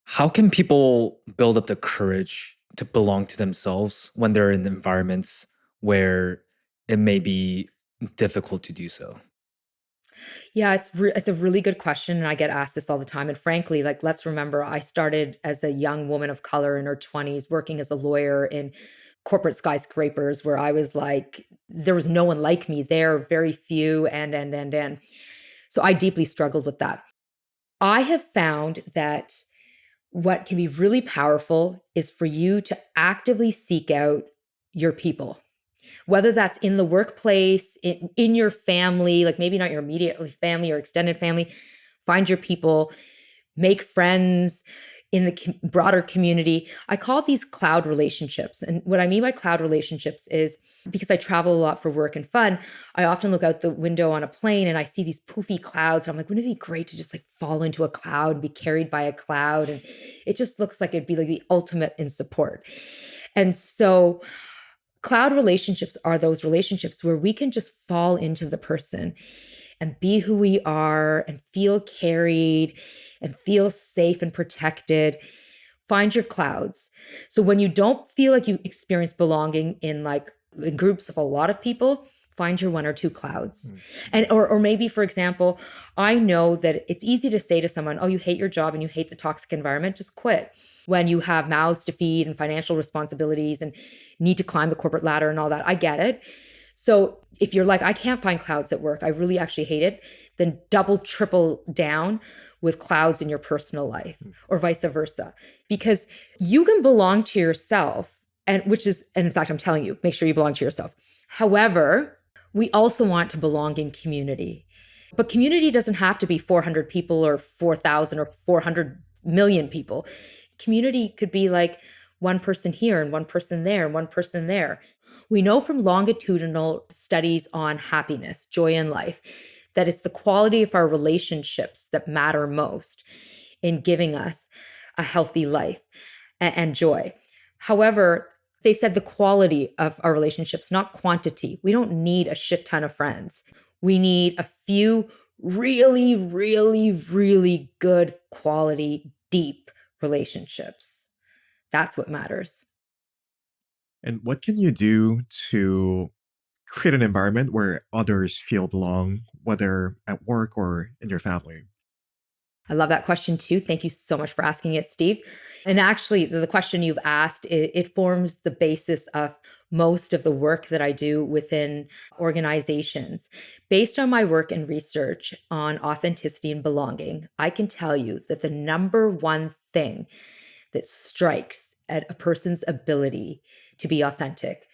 How can people build up the courage to belong to themselves when they're in environments where it may be difficult to do so? Yeah, it's a really good question, and I get asked this all the time. And frankly, like, let's remember, I started as a young woman of color in her 20s, working as a lawyer in corporate skyscrapers, where I was like, there was no one like me there, very few, and. So I deeply struggled with that. I have found that what can be really powerful is for you to actively seek out your people, whether that's in the workplace, in your family, like maybe not your immediate family or extended family. Find your people, make friends in the broader community. I call these cloud relationships. And what I mean by cloud relationships is, because I travel a lot for work and fun, I often look out the window on a plane and I see these poofy clouds. And I'm like, wouldn't it be great to just like fall into a cloud and be carried by a cloud? And it just looks like it'd be like the ultimate in support. And so cloud relationships are those relationships where we can just fall into the person and be who we are and feel carried and feel safe and protected. Find your clouds. So when you don't feel like you experience belonging in groups of a lot of people, find your one or two clouds. And or maybe, for example, I know that it's easy to say to someone, oh, you hate your job and you hate the toxic environment, just quit. When you have mouths to feed and financial responsibilities and need to climb the corporate ladder and all that, I get it. So if you're like, I can't find clouds at work, I really actually hate it, then double, triple down with clouds in your personal life, or vice versa. Because you can belong to yourself, and in fact, I'm telling you, make sure you belong to yourself. However, we also want to belong in community. But community doesn't have to be 400 people or 4,000 or 400 million people. Community could be like one person here and one person there and one person there. We know from longitudinal studies on happiness, joy in life, that it's the quality of our relationships that matter most in giving us a healthy life and joy. However, they said the quality of our relationships, not quantity. We don't need a shit ton of friends. We need a few really, really, really good quality, deep relationships. That's what matters. And what can you do to create an environment where others feel belong, whether at work or in your family? I love that question too. Thank you so much for asking it, Steve. And actually, the question you've asked, it forms the basis of most of the work that I do within organizations. Based on my work and research on authenticity and belonging, I can tell you that the number one thing that strikes at a person's ability to be authentic,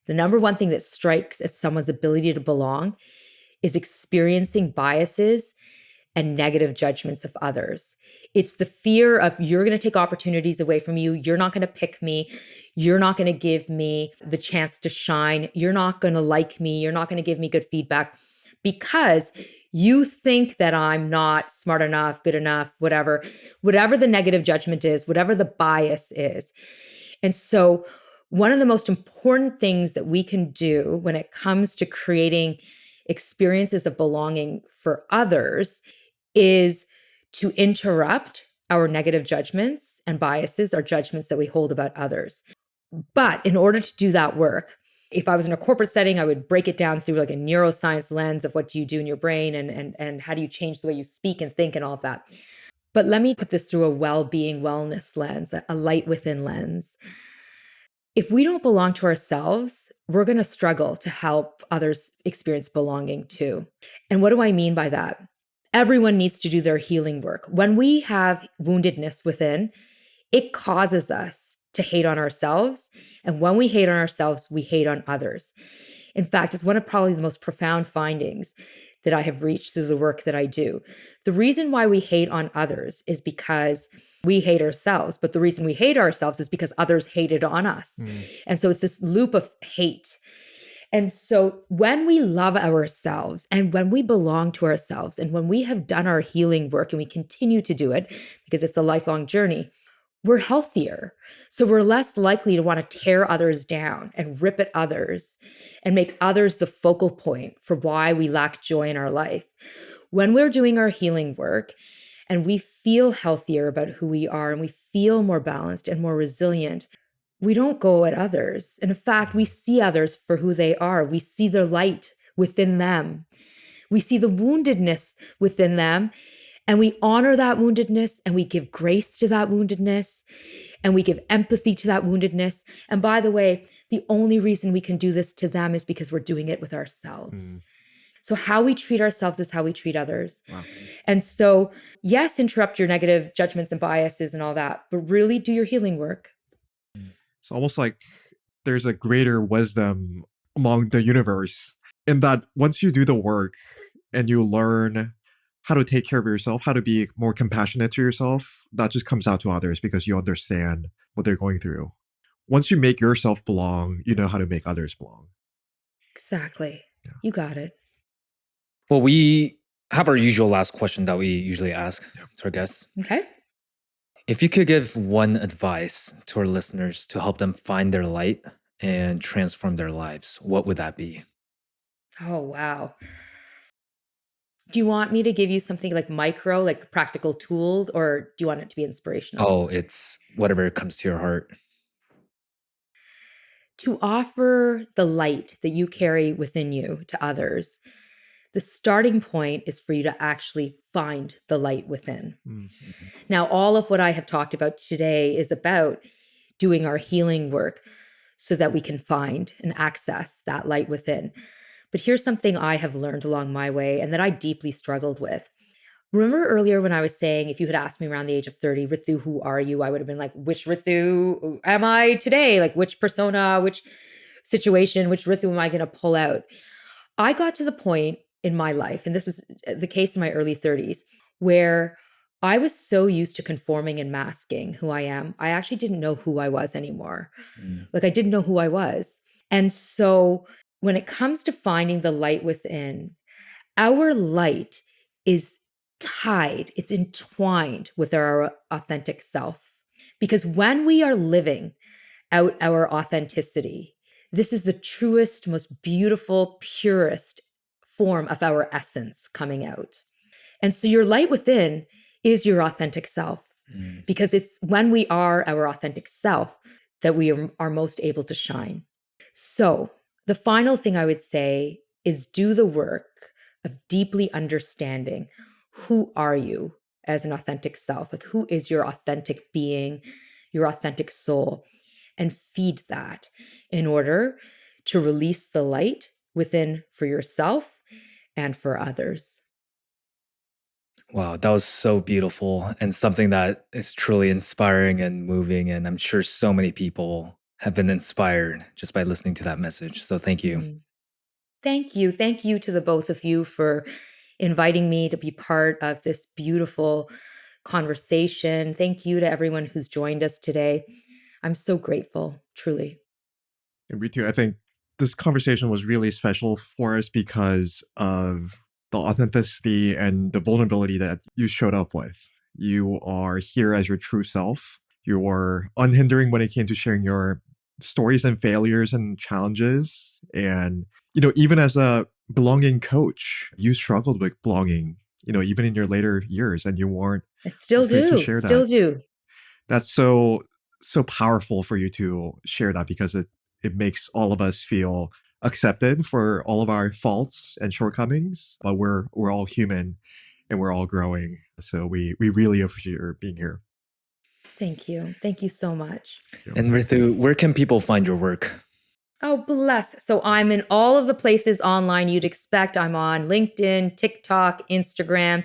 the number one thing that strikes at someone's ability to belong, is experiencing biases and negative judgments of others. It's the fear of you're going to take opportunities away from you. You're not going to pick me. You're not going to give me the chance to shine. You're not going to like me. You're not going to give me good feedback because you think that I'm not smart enough, good enough, whatever the negative judgment is, whatever the bias is. And so one of the most important things that we can do when it comes to creating experiences of belonging for others is to interrupt our negative judgments and biases, our judgments that we hold about others. But in order to do that work, if I was in a corporate setting, I would break it down through like a neuroscience lens of what do you do in your brain and how do you change the way you speak and think and all of that. But let me put this through a well-being, wellness lens, a light within lens. If we don't belong to ourselves, we're going to struggle to help others experience belonging too. And what do I mean by that? Everyone needs to do their healing work. When we have woundedness within, it causes us to hate on ourselves. And when we hate on ourselves, we hate on others. In fact, it's one of probably the most profound findings that I have reached through the work that I do. The reason why we hate on others is because we hate ourselves. But the reason we hate ourselves is because others hated on us. And so it's this loop of hate. And so when we love ourselves and when we belong to ourselves and when we have done our healing work and we continue to do it because it's a lifelong journey, we're healthier. So we're less likely to want to tear others down and rip at others and make others the focal point for why we lack joy in our life. When we're doing our healing work and we feel healthier about who we are and we feel more balanced and more resilient, we don't go at others. And in fact, we see others for who they are. We see their light within them. We see the woundedness within them. And we honor that woundedness and we give grace to that woundedness and we give empathy to that woundedness. And by the way, the only reason we can do this to them is because we're doing it with ourselves. So how we treat ourselves is how we treat others. Wow. And so, yes, interrupt your negative judgments and biases and all that, but really do your healing work. It's almost like there's a greater wisdom among the universe in that once you do the work and you learn how to take care of yourself, how to be more compassionate to yourself, that just comes out to others because you understand what they're going through. Once you make yourself belong, you know how to make others belong. Exactly. Yeah. You got it. Well, we have our usual last question that we usually ask to our guests. Okay. If you could give one advice to our listeners to help them find their light and transform their lives, what would that be? Oh, wow. Do you want me to give you something like micro, like practical tool, or do you want it to be inspirational? Oh, it's whatever comes to your heart. To offer the light that you carry within you to others, the starting point is for you to actually find the light within. Now, all of what I have talked about today is about doing our healing work so that we can find and access that light within. But here's something I have learned along my way and that I deeply struggled with. Remember earlier when I was saying, if you had asked me around the age of 30, Ritu, who are you? I would have been like, which Ritu am I today? Like which persona, which situation, which Ritu am I going to pull out? I got to the point in my life, and this was the case in my early 30s, where I was so used to conforming and masking who I am. I actually didn't know who I was anymore. Like I didn't know who I was. And so when it comes to finding the light within, our light is tied, it's entwined with our authentic self. Because when we are living out our authenticity, this is the truest, most beautiful, purest form of our essence coming out. And so your light within is your authentic self, because it's when we are our authentic self that we are most able to shine. So the final thing I would say is do the work of deeply understanding who are you as an authentic self, like who is your authentic being, your authentic soul, and feed that in order to release the light within for yourself and for others. Wow, that was so beautiful and something that is truly inspiring and moving. And I'm sure so many people have been inspired just by listening to that message. So thank you. Thank you. Thank you to the both of you for inviting me to be part of this beautiful conversation. Thank you to everyone who's joined us today. I'm so grateful, truly. And Ritu, I think this conversation was really special for us because of the authenticity and the vulnerability that you showed up with. You are here as your true self. You are unhindering when it came to sharing your stories and failures and challenges. And, even as a belonging coach, you struggled with belonging, even in your later years, and you weren't I still afraid to do, share still that. do. That's so powerful for you to share that because it makes all of us feel accepted for all of our faults and shortcomings, but we're all human and we're all growing. So we really appreciate your being here. Thank you. Thank you so much. And Ritu, where can people find your work? Oh, bless. So I'm in all of the places online you'd expect. I'm on LinkedIn, TikTok, Instagram.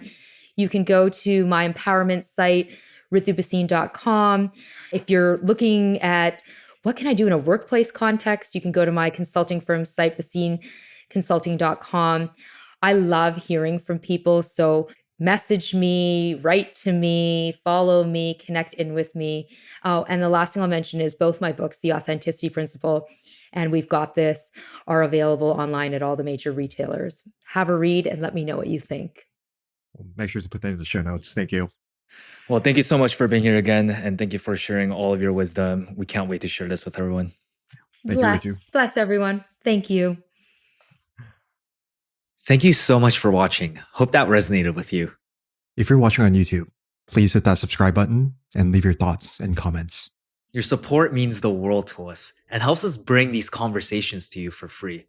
You can go to my empowerment site, rithubasin.com. If you're looking at what can I do in a workplace context, you can go to my consulting firm site, basinconsulting.com. I love hearing from people. So message me, write to me, follow me, connect in with me. Oh, and the last thing I'll mention is both my books, The Authenticity Principle and We've Got This, are available online at all the major retailers. Have a read and let me know what you think. Make sure to put that in the show notes. Thank you. Well, thank you so much for being here again. And thank you for sharing all of your wisdom. We can't wait to share this with everyone. Thank you, Ritu. Bless everyone. Thank you. Thank you so much for watching. Hope that resonated with you. If you're watching on YouTube, please hit that subscribe button and leave your thoughts and comments. Your support means the world to us and helps us bring these conversations to you for free.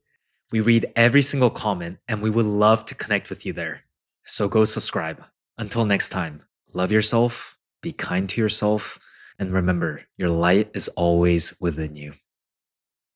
We read every single comment and we would love to connect with you there. So go subscribe. Until next time, love yourself, be kind to yourself, and remember, your light is always within you.